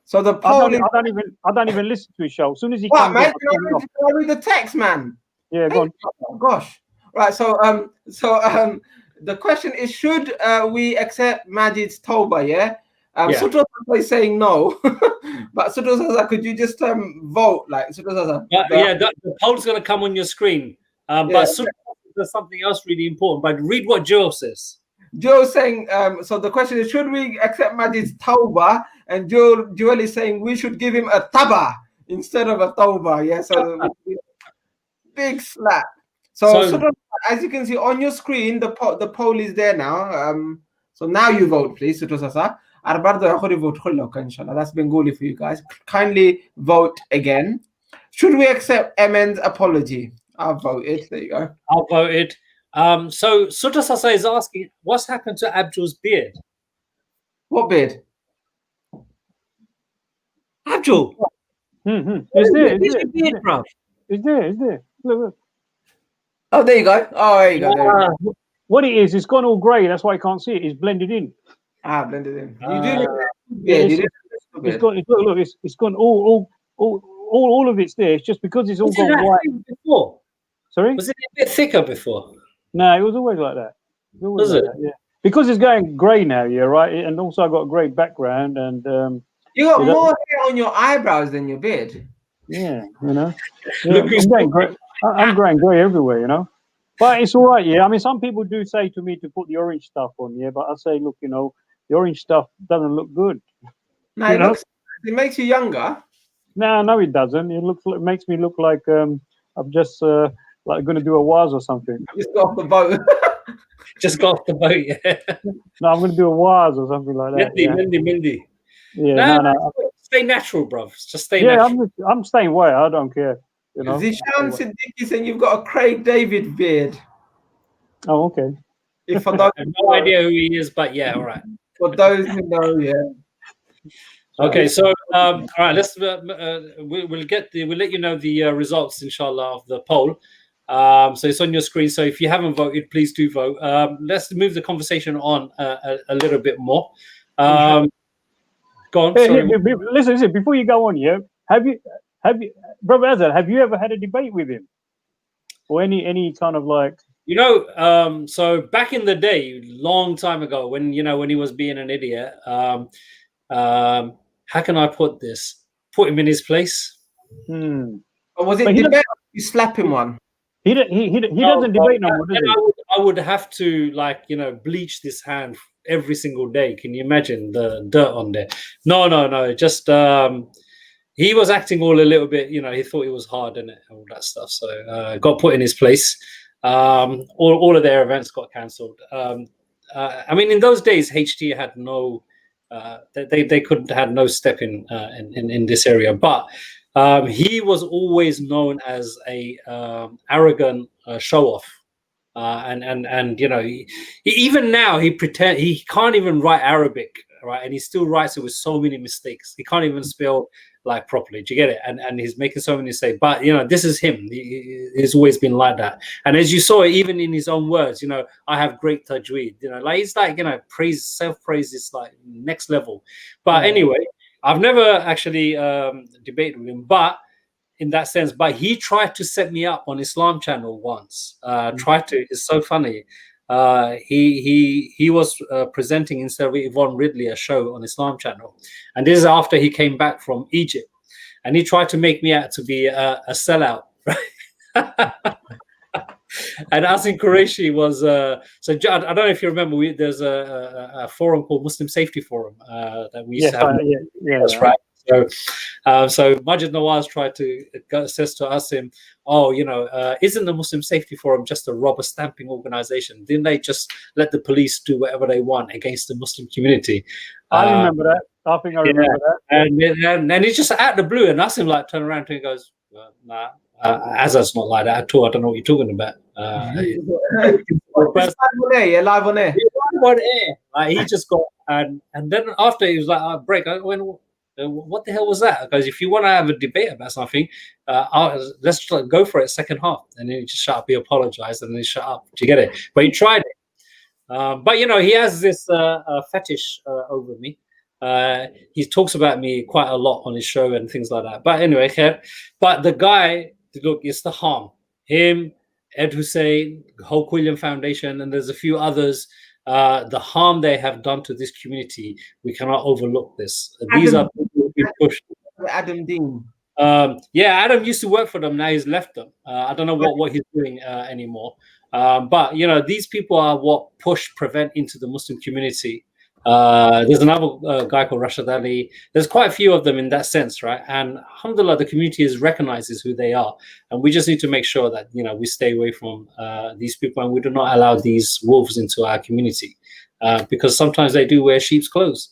So the poll I don't even listen to his show. As soon as he comes, man, can I read the text, man? Yeah, go on. Oh, gosh. Right. So the question is, should we accept Majid's tawbah? Yeah. Sutro is saying no, but Sutro Sasa, could you just vote? Like Sutro Sasa. The poll's going to come on your screen. But Sutro does something else really important. But read what Joe says. Joe's saying, so the question is, should we accept Majid's tawbah? And Joel is saying we should give him a taba instead of a tawbah. Yeah. So big slap. So as you can see on your screen, the poll is there now. So now you vote, please, Sutro Sasa. That's Bengali for you guys. Kindly vote again. Should we accept MN's apology? I've voted. There you go. I've voted. So Sutro Sasa is asking, what's happened to Abdul's beard? What beard? Abdul. It's there. It's there. Look. Oh, there you go. Oh, there you go. What it is, it's gone all grey. That's why you can't see it. It's blended in. Blended in. You do Uh, look Yeah, good. You it's, do look it's good. gone. Look, it's gone all of it's there. It's just because it's all was it gone that white. thick before? Sorry? Was it a bit thicker before? No, it was always like that. It was always Was like it? that. Yeah, because it's going grey now. Yeah, right. And also I got a grey background, and You got you know, more hair on your eyebrows than your beard. yeah, you know, yeah, Look who's I'm going grey. talking. I'm growing grey everywhere. You know, but it's all right. Yeah, I mean, some people do say to me to put the orange stuff on. Yeah, but I say, look, you know, the orange stuff doesn't look good. No, You know? it makes you younger. No, it doesn't. It makes me look like I'm just like going to do a waz or something. Just got off the boat. Just got off the boat, yeah. No, I'm going to do a waz or something like that. Mindy. Yeah, No, no. stay natural, bruv. Just stay Yeah, natural. I'm staying away. I don't care. You know. Zishan Siddiqui saying you've got a Craig David beard. Oh, okay. If I I don't have no idea who he is, but yeah, all right. for those who know, yeah. Okay, so all right, let's we'll let you know the results, inshallah, of the poll. So it's on your screen. So if you haven't voted, please do vote. Let's move the conversation on a little bit more. Go on. Hey, Sorry. listen. Before you go on, yeah, have you, Brother Azad, have you ever had a debate with him, or any kind of like? You know, so back in the day, long time ago, when he was being an idiot. How can I put this? Put him in his place. Or was it debate? You slap him one. He doesn't debate no more, does he? I would have to bleach this hand every single day. Can you imagine the dirt on there? No. Just he was acting all a little bit. He thought it was hard and all that stuff. So got put in his place. All of their events got cancelled. I mean, in those days, HT had no. They couldn't had no step in this area, but he was always known as a arrogant show off, and even now he can't even write Arabic, right? And he still writes it with so many mistakes. He can't even spell like properly. Do you get it? And he's making so many mistakes. But this is him. He's always been like that. And as you saw, even in his own words, I have great tajweed. Like he's like self-praise is like next level. But anyway, I've never actually debated with him, but in that sense. But he tried to set me up on Islam channel once. It's so funny. He was presenting instead of Yvonne Ridley a show on Islam channel, and this is after he came back from Egypt, and he tried to make me out to be a sellout, right? And Asim Qureshi was so I don't know if you remember, there's a forum called Muslim Safety Forum that we used to have. That's right. So Majid Nawaz tried to says to Asim, isn't the Muslim Safety Forum just a rubber stamping organization? Didn't they just let the police do whatever they want against the Muslim community? I remember that. I think I remember that. And he's just out the blue, and Asim like turn around to him and goes, nah. Azaz's not like that at all. I don't know what you're talking about. Live on air. Like, he just got and then after he was like, break. I went, what the hell was that? Because if you want to have a debate about something, let's go for it second half. And then he just shut up. He apologized and then he shut up. Do you get it? But he tried it. But he has this fetish over me. He talks about me quite a lot on his show and things like that. But anyway, but the guy, look, it's the harm. Him, Ed Hussein, Hulk William Foundation, and there's a few others. The harm they have done to this community, we cannot overlook this. These are people who pushed. Adam Dean. Adam used to work for them. Now he's left them. I don't know what he's doing anymore. But these people are what prevent into the Muslim community. There's another guy called Rashad Ali. There's quite a few of them in that sense, right? And alhamdulillah, the community recognizes who they are, and we just need to make sure that we stay away from these people and we do not allow these wolves into our community, because sometimes they do wear sheep's clothes.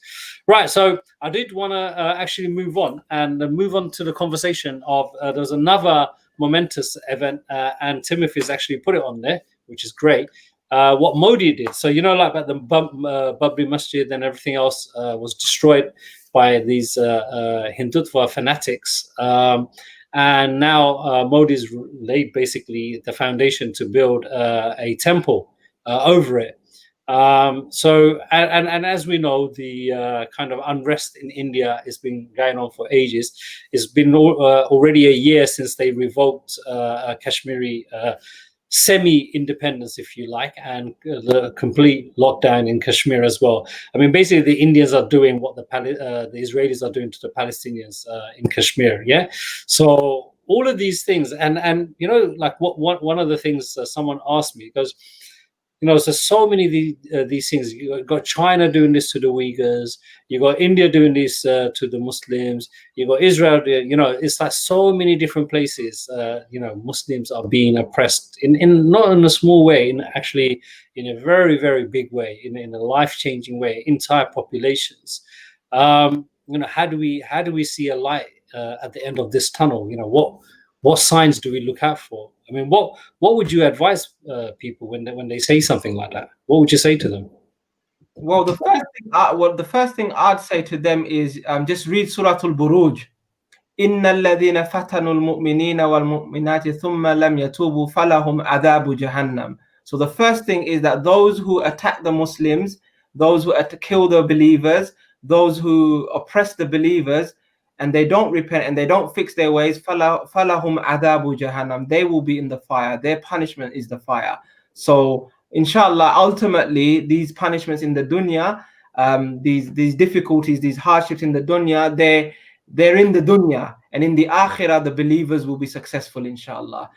Right, so I did want to actually move on to the conversation of there's another momentous event, and Timothy's actually put it on there, which is great. What Modi did. So, like at the Babri Masjid and everything else was destroyed by these Hindutva fanatics. And now Modi's laid basically the foundation to build a temple over it. So, and as we know, the kind of unrest in India has been going on for ages. It's been already a year since they revoked Kashmiri semi-independence, if you like, and the complete lockdown in Kashmir as well. I mean, basically, the Indians are doing what the Israelis are doing to the Palestinians in Kashmir. Yeah. So all of these things, and you know, like what one of the things someone asked me, because you know, so many of these things. You got China doing this to the Uyghurs. You got India doing this to the Muslims. You got Israel. You know, it's like so many different places. You know, Muslims are being oppressed in not in a small way, in actually in a very, very big way, in a life-changing way. Entire populations. You know, how do we see a light at the end of this tunnel? You know, what signs do we look out for? I mean, what would you advise people when they say something like that? What would you say to them? Well, the first thing I'd say to them is just read Surah Al-Buruj. إن الذين فتنوا المؤمنين والمؤمنات ثم لم يتوبوا فلهم عذاب جهنم. So the first thing is that those who attack the Muslims, those who kill the believers, those who oppress the believers, and they don't repent and they don't fix their ways, فلهم عذاب جهنم. They will be in the fire. Their punishment is the fire. So inshallah, ultimately, these punishments in the dunya, these difficulties, these hardships in the dunya, they're in the dunya, and in the akhirah the believers will be successful, inshallah.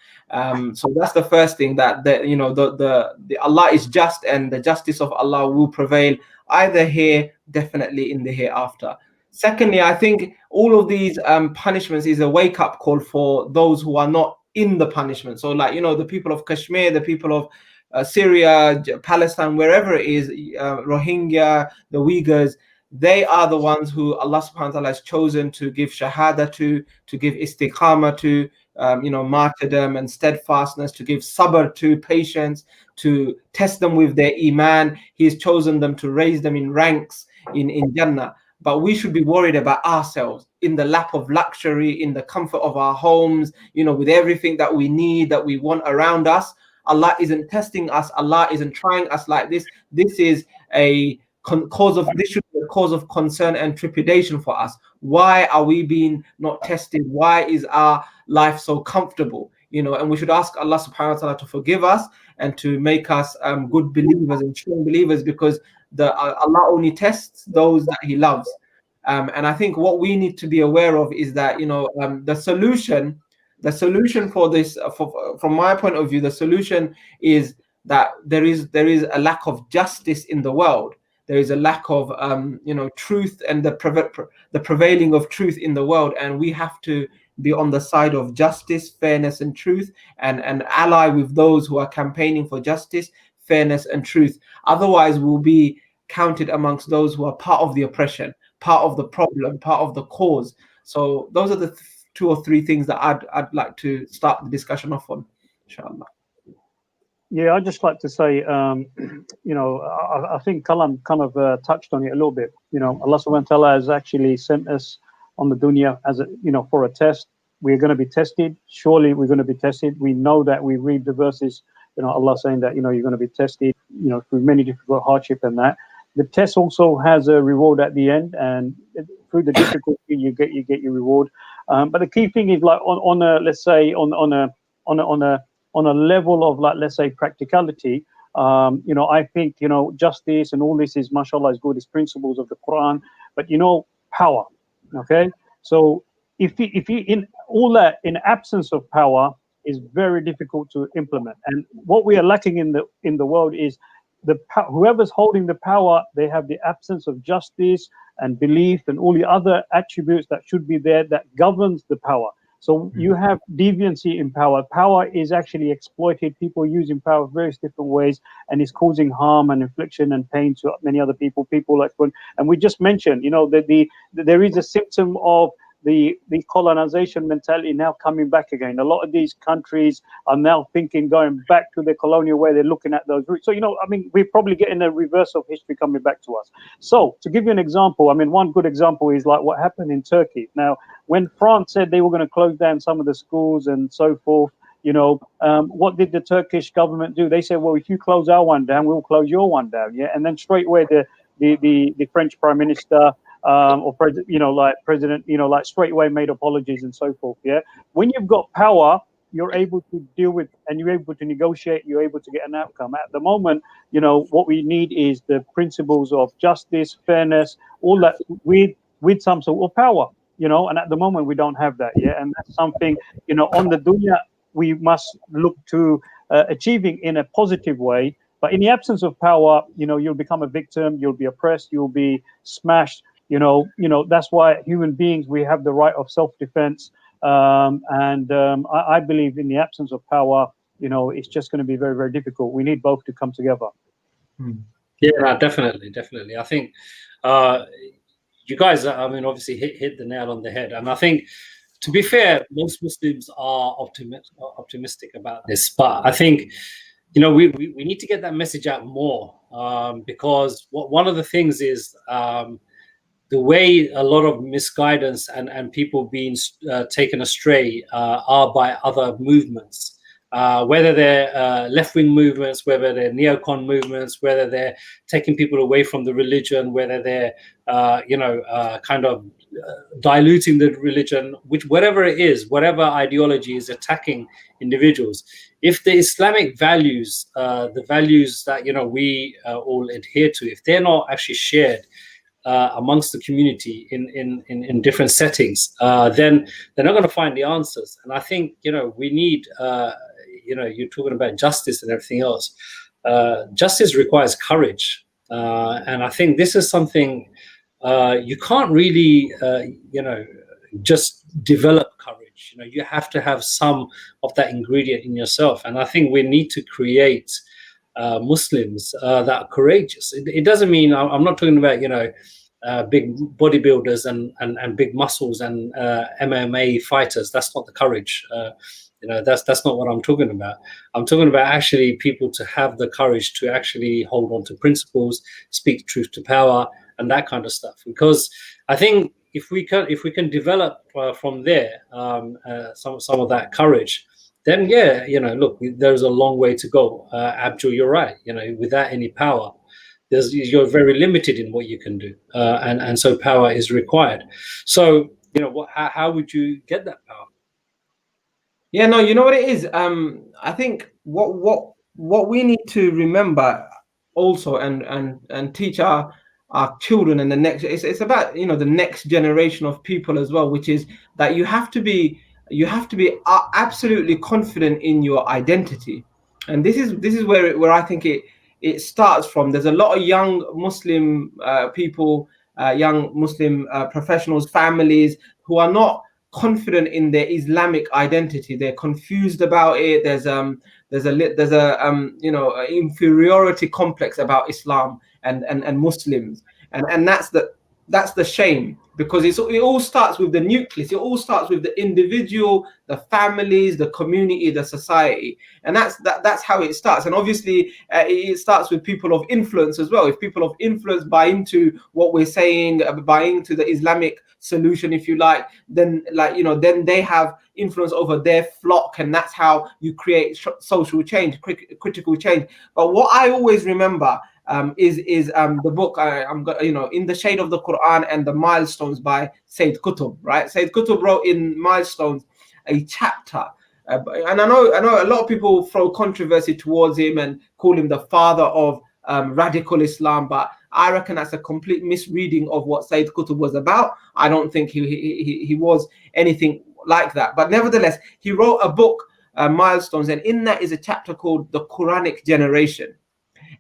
So that's the first thing, that you know, the Allah is just, and the justice of Allah will prevail either here, definitely in the hereafter. Secondly, I think all of these punishments is a wake-up call for those who are not in the punishment. So, like, you know, the people of Kashmir, the people of Syria, Palestine, wherever it is, Rohingya, the Uyghurs, they are the ones who Allah subhanahu wa ta'ala has chosen to give shahada to give istiqamah to, you know, martyrdom and steadfastness, to give sabr to, patience, to test them with their iman. He has chosen them to raise them in ranks in Jannah. But we should be worried about ourselves in the lap of luxury, in the comfort of our homes, you know, with everything that we need, that we want around us. Allah isn't testing us. Allah isn't trying us like this. This is a this should be a cause of concern and trepidation for us. Why are we being not tested? Why is our life so comfortable? You know, and we should ask Allah subhanahu wa ta'ala to forgive us and to make us good believers and strong believers, because Allah only tests those that He loves. And I think what we need to be aware of is that, you know, the solution for this, from my point of view, the solution is that there is a lack of justice in the world. There is a lack of you know, truth and the prevailing of truth in the world, and we have to be on the side of justice, fairness, and truth, and ally with those who are campaigning for justice, fairness, and truth. Otherwise, we'll be counted amongst those who are part of the oppression, part of the problem, part of the cause. So those are the two or three things that I'd like to start the discussion off on, inshallah. Yeah, I'd just like to say, you know, I think Kalam kind of touched on it a little bit. You know, Allah subhanahu wa ta'ala has actually sent us on the dunya as a, you know, for a test. We're going to be tested. Surely we're going to be tested. We know that. We read the verses, you know, Allah saying that, you know, you're going to be tested, you know, through many difficult hardship and that. The test also has a reward at the end, and through the difficulty you get your reward. But the key thing is, like, on a, let's say, on a level of, like, let's say, practicality, you know, I think, you know, justice and all this is, mashallah, is good, it's principles of the Quran, but, you know, power, okay? So if you in all that, in absence of power, is very difficult to implement. And what we are lacking in the world is whoever's holding the power, they have the absence of justice and belief and all the other attributes that should be there that governs the power. So you have deviancy in power. Power is actually exploited. People using power various different ways, and it's causing harm and infliction and pain to many other people. People like, and we just mentioned, you know, that there is a symptom of the colonization mentality now coming back again. A lot of these countries are now thinking, going back to the colonial way. They're looking at those roots. So, you know, I mean, we're probably getting a reverse of history coming back to us. So to give you an example, I mean, one good example is like what happened in Turkey. Now, when France said they were going to close down some of the schools and so forth, What did the Turkish government do? They said, well, if you close our one down, we'll close your one down. Yeah. And then straight away, the French prime minister, or president, president, straight away made apologies and so forth. Yeah. When you've got power, you're able to deal with, and you're able to negotiate, you're able to get an outcome. At the moment, what we need is the principles of justice, fairness, all that with some sort of power, and at the moment we don't have that. Yeah. And that's something, on the dunya, we must look to achieving in a positive way. But in the absence of power, you'll become a victim, you'll be oppressed, you'll be smashed. That's why human beings, we have the right of self-defense. I believe in the absence of power, it's just going to be very, very difficult. We need both to come together. Yeah, definitely. I think you guys, obviously hit the nail on the head. And I think, to be fair, most Muslims are optimistic about this. But I think, we need to get that message out more, because one of the things is the way a lot of misguidance and people being taken astray are by other movements, whether they're left-wing movements, whether they're neocon movements, whether they're taking people away from the religion, whether they're diluting the religion, whatever it is, whatever ideology is attacking individuals. If the Islamic values, the values that we all adhere to, if they're not actually shared amongst the community in different settings, then they're not going to find the answers. And I think we need, you're talking about justice and everything else. Justice requires courage, and I think this is something you can't really, just develop courage. You have to have some of that ingredient in yourself, and I think we need to create Muslims that are courageous. It doesn't mean, I'm not talking about big bodybuilders and big muscles and MMA fighters. That's not the courage. That's not what I'm talking about. I'm talking about actually people to have the courage to actually hold on to principles, speak truth to power, and that kind of stuff. Because I think if we can develop from there some of that courage, then look, there's a long way to go. Abdul, you're right. Without any power, you're very limited in what you can do, and so power is required. So how would you get that power? Yeah, no, you know what it is. I think what we need to remember also and teach our children and the next. It's about the next generation of people as well, which is that you have to be absolutely confident in your identity, and this is where I think it starts from. There's a lot of young Muslim people, young Muslim professionals, families who are not confident in their Islamic identity. They're confused about it. There's inferiority complex about Islam and Muslims, and that's the shame, because it all starts with the nucleus. It all starts with the individual, the families, the community, the society, and that's how it starts. And obviously, it starts with people of influence as well. If people of influence buy into what we're saying, buy into the Islamic solution, if you like, then then they have influence over their flock, and that's how you create social change, critical change. But what I always remember is the book In the Shade of the Quran and the Milestones by Sayyid Qutb, right? Sayyid Qutb wrote in Milestones a chapter, and I know a lot of people throw controversy towards him and call him the father of radical Islam, but I reckon that's a complete misreading of what Sayyid Qutb was about. I don't think he was anything like that, but nevertheless, he wrote a book, Milestones, and in that is a chapter called The Quranic Generation.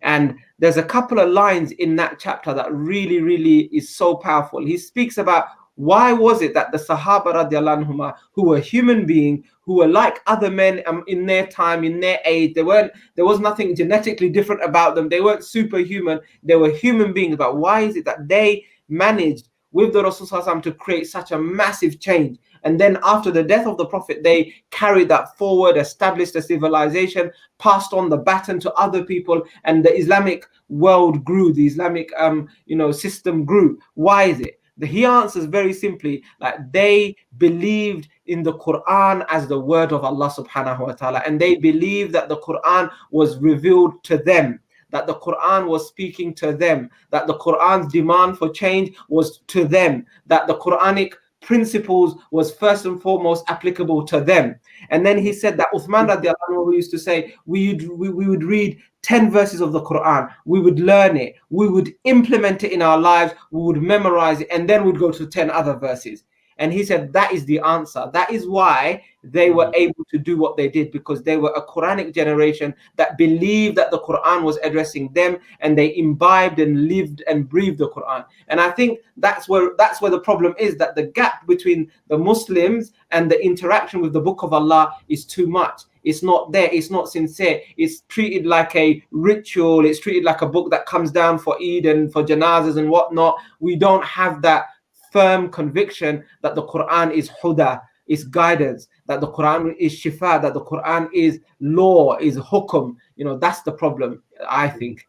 And there's a couple of lines in that chapter that really, really is so powerful. He speaks about why was it that the Sahaba radiallahu anhuma, who were human beings, who were like other men in their time, in their age, there was nothing genetically different about them. They weren't superhuman. They were human beings. But why is it that they managed with the Rasul sallallahu alaihi wasallam to create such a massive change? And then after the death of the Prophet, they carried that forward, established a civilization, passed on the baton to other people, and the Islamic world grew. The Islamic system grew. Why is it? He answers very simply, like they believed in the Quran as the word of Allah subhanahu wa ta'ala, and they believed that the Quran was revealed to them, that the Quran was speaking to them, that the Quran's demand for change was to them, that the Quranic principles was first and foremost applicable to them. And then he said that Uthman radiallahu anhu used to say, we would read 10 verses of the Quran, we would learn it, we would implement it in our lives, we would memorize it, and then we'd go to 10 other verses. And he said that is the answer. That is why they were able to do what they did, because they were a Quranic generation that believed that the Quran was addressing them, and they imbibed and lived and breathed the Quran. And I think that's where the problem is, that the gap between the Muslims and the interaction with the Book of Allah is too much. It's not there. It's not sincere. It's treated like a ritual. It's treated like a book that comes down for Eid and for janazas and whatnot. We don't have that firm conviction that the Quran is huda, is guidance, that the Quran is shifa, that the Quran is law, is hukum. You know, that's the problem, I think.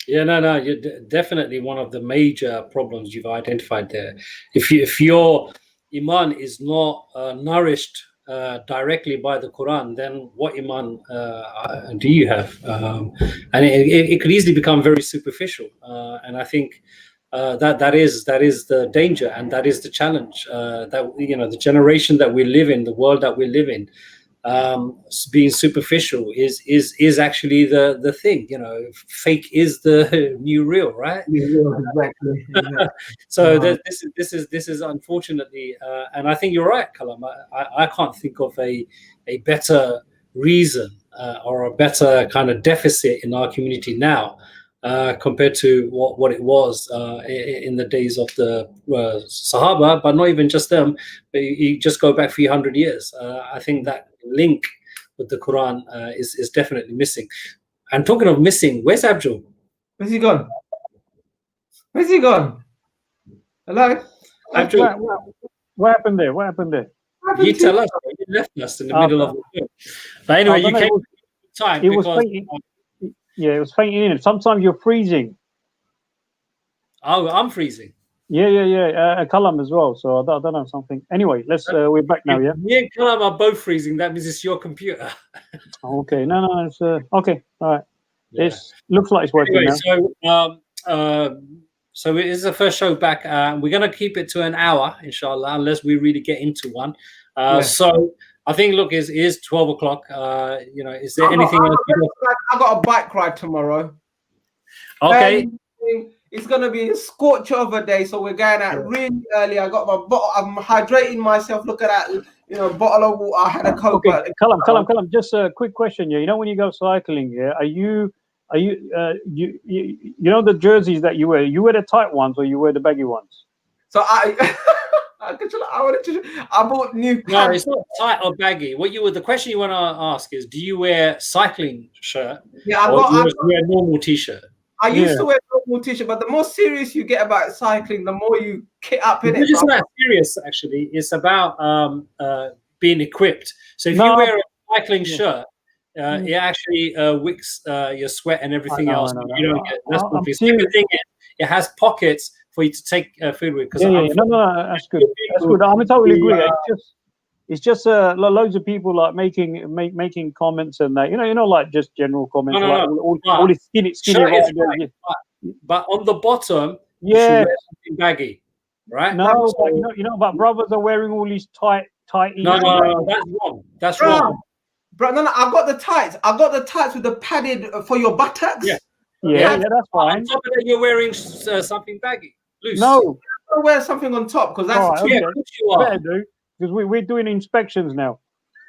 Yeah, no, you're definitely one of the major problems you've identified there. If your iman is not nourished directly by the Quran, then what iman do you have? And it could easily become very superficial. And I think that is the danger, and that is the challenge. That the generation that we live in, the world that we live in, being superficial is actually the thing. Fake is the new real, right? Exactly. So this is unfortunately, and I think you're right, Kalam. I can't think of a better reason or a better kind of deficit in our community now compared to what it was in the days of the Sahaba, but not even just them. But you just go back 300 years. I think that link with the Quran is definitely missing. And talking of missing, where's Abdul? Where's he gone? Where's he gone? Hello? Abdul, what happened there? What happened there? You tell us. You left us in the middle of the film. But anyway, you came time it because. Was fainting. Yeah, it was fainting in. Sometimes you're freezing. Oh, I'm freezing. Yeah. Kalam as well. So I don't know something. Anyway, let's. We're back now. Yeah. Me and Kalam are both freezing. That means it's your computer. Okay. No. It's okay. All right. Yeah. It looks like it's working anyway, now. So it is the first show back. We're gonna keep it to an hour, inshallah, unless we really get into one. So I think, look, it is 12 o'clock. Is there anything else? I got a bike ride tomorrow. Okay. It's gonna be a scorcher of a day, so we're going out really early. I got my bottle. I'm hydrating myself. Look at that, bottle of water. I had a Coke. Okay, Kalam. Just a quick question. Yeah, when you go cycling, are you the jerseys that you wear? You wear the tight ones or you wear the baggy ones? So I bought new pants. No, it's not tight or baggy. The question you want to ask is, do you wear cycling shirt? Yeah, I wear a normal t-shirt. I used to wear a normal t-shirt, but the more serious you get about cycling, the more you kit up in it. It's not serious, actually. It's about being equipped. So if you wear a cycling shirt, it actually wicks your sweat and everything else. You don't get that's the second thing is it has pockets for you to take food with. No, that's good. That's good. I totally agree. It's just loads of people like making comments and that like just general comments all this skinny right. But on the bottom, you should wear something baggy, right? No, but brothers are wearing all these tight. No, that's wrong. That's wrong. Bro, no, I got the tights. I got the tights with the padded for your buttocks. Yeah, that's fine. On top of that, you're wearing something baggy, loose. No, I wear something on top because that's you are. Better do, because we're doing inspections now.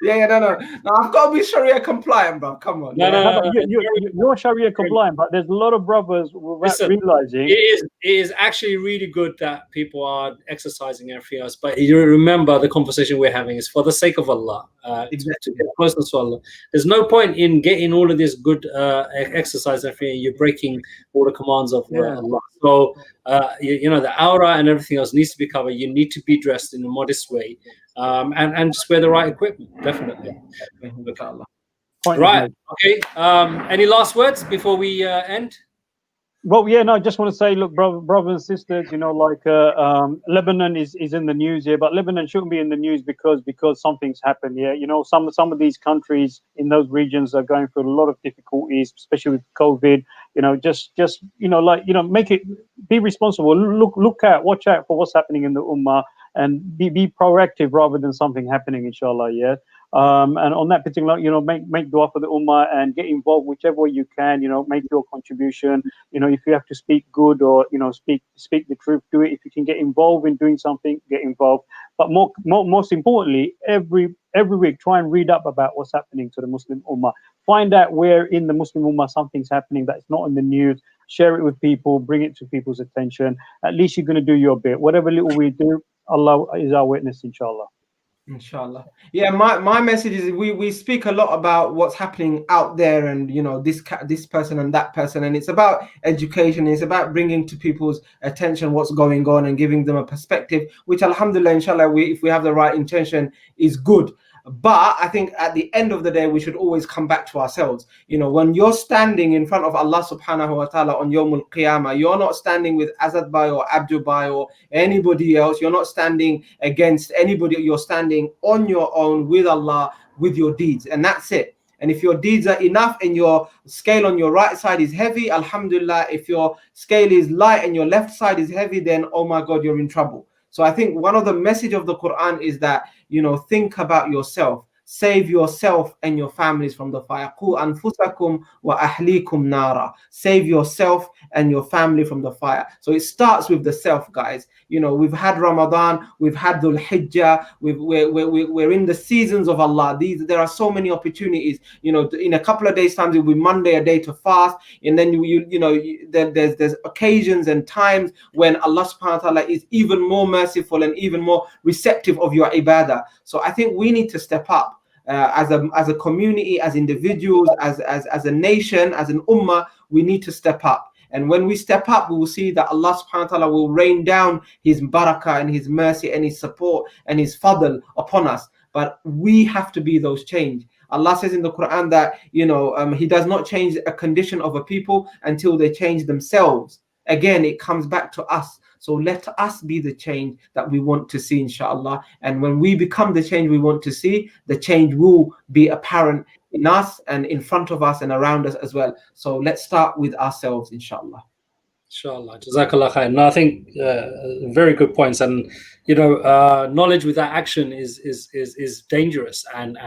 No. I've got to be Sharia compliant, bro. Come on. No. You're Sharia compliant, but there's a lot of brothers without realizing. It is actually really good that people are exercising everything else. But you remember the conversation we're having is for the sake of Allah, to get closeness to Allah. There's no point in getting all of this good exercise and everything. You're breaking all the commands of Allah. So the aura and everything else needs to be covered. You need to be dressed in a modest way. And just wear the right equipment, definitely. Right. Okay. Any last words before we end? Well, yeah, no, I just want to say, look, brothers and sisters, like Lebanon is in the news here, but Lebanon shouldn't be in the news because something's happened here. Some of these countries in those regions are going through a lot of difficulties, especially with COVID. Make it, be responsible. Watch out for what's happening in the ummah, and be proactive rather than something happening, inshallah. Yeah. And on that particular, make dua for the ummah and get involved whichever way you can. Make your contribution. If you have to speak good or speak the truth, do it. If you can get involved in doing something, get involved. But most importantly, every week try and read up about what's happening to the Muslim ummah. Find out where in the Muslim ummah something's happening that's not in the news. Share it with people. Bring it to people's attention. At least you're going to do your bit. Whatever little we do, Allah is our witness, inshallah. Inshallah. Yeah, my message is we speak a lot about what's happening out there, and this person and that person, and it's about education. It's about bringing to people's attention what's going on and giving them a perspective, which alhamdulillah, inshallah, if we have the right intention, is good. But I think at the end of the day, we should always come back to ourselves. When you're standing in front of Allah subhanahu wa ta'ala on Yawmul Qiyamah, you're not standing with Azad Bhai or Abdul Bhai or anybody else. You're not standing against anybody. You're standing on your own with Allah, with your deeds, and that's it. And if your deeds are enough and your scale on your right side is heavy, alhamdulillah. If your scale is light and your left side is heavy, then oh my God, you're in trouble. So I think one of the message of the Quran is that, think about yourself. Save yourself and your families from the fire. Qu anfusakum wa ahlikum nara. Save yourself and your family from the fire. So it starts with the self, guys. We've had Ramadan, we've had Dhul Hijjah, we're in the seasons of Allah. There are so many opportunities. In a couple of days' time, it will be Monday, a day to fast, and then there's occasions and times when Allah subhanahu wa ta'ala is even more merciful and even more receptive of your ibadah. So I think we need to step up. As a community, as individuals, as a nation, as an ummah, we need to step up. And when we step up, we will see that Allah subhanahu wa ta'ala will rain down His barakah and His mercy and His support and His fadl upon us. But we have to be those change. Allah says in the Quran that He does not change a condition of a people until they change themselves. Again, it comes back to us. So let us be the change that we want to see, inshallah. And when we become the change we want to see, the change will be apparent in us and in front of us and around us as well. So let's start with ourselves, inshallah. Inshallah. Jazakallah khair. No, I think very good points. And knowledge without action is dangerous and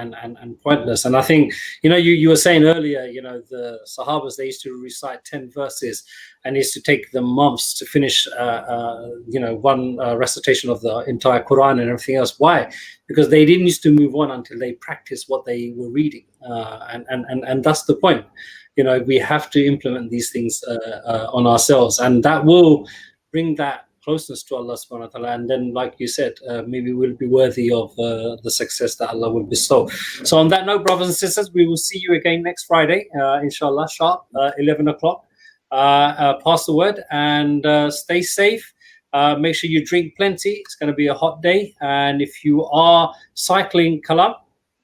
pointless. And I think you were saying earlier, the Sahabas, they used to recite 10 verses and used to take them months to finish one recitation of the entire Quran and everything else. Why? Because they didn't used to move on until they practiced what they were reading. And that's the point. We have to implement these things on ourselves, and that will bring that closeness to Allah subhanahu wa ta'ala. And then, like you said, maybe we'll be worthy of the success that Allah will bestow. So on that note, brothers and sisters, we will see you again next Friday, inshallah, sharp, 11 o'clock. Pass the word and stay safe. Make sure you drink plenty. It's going to be a hot day. And if you are cycling, Kalam,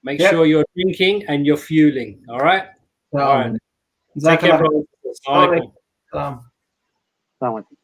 make sure you're drinking and you're fueling. All right? All right. Take care, brother. Assalamu alaikum. Assalamu alaikum.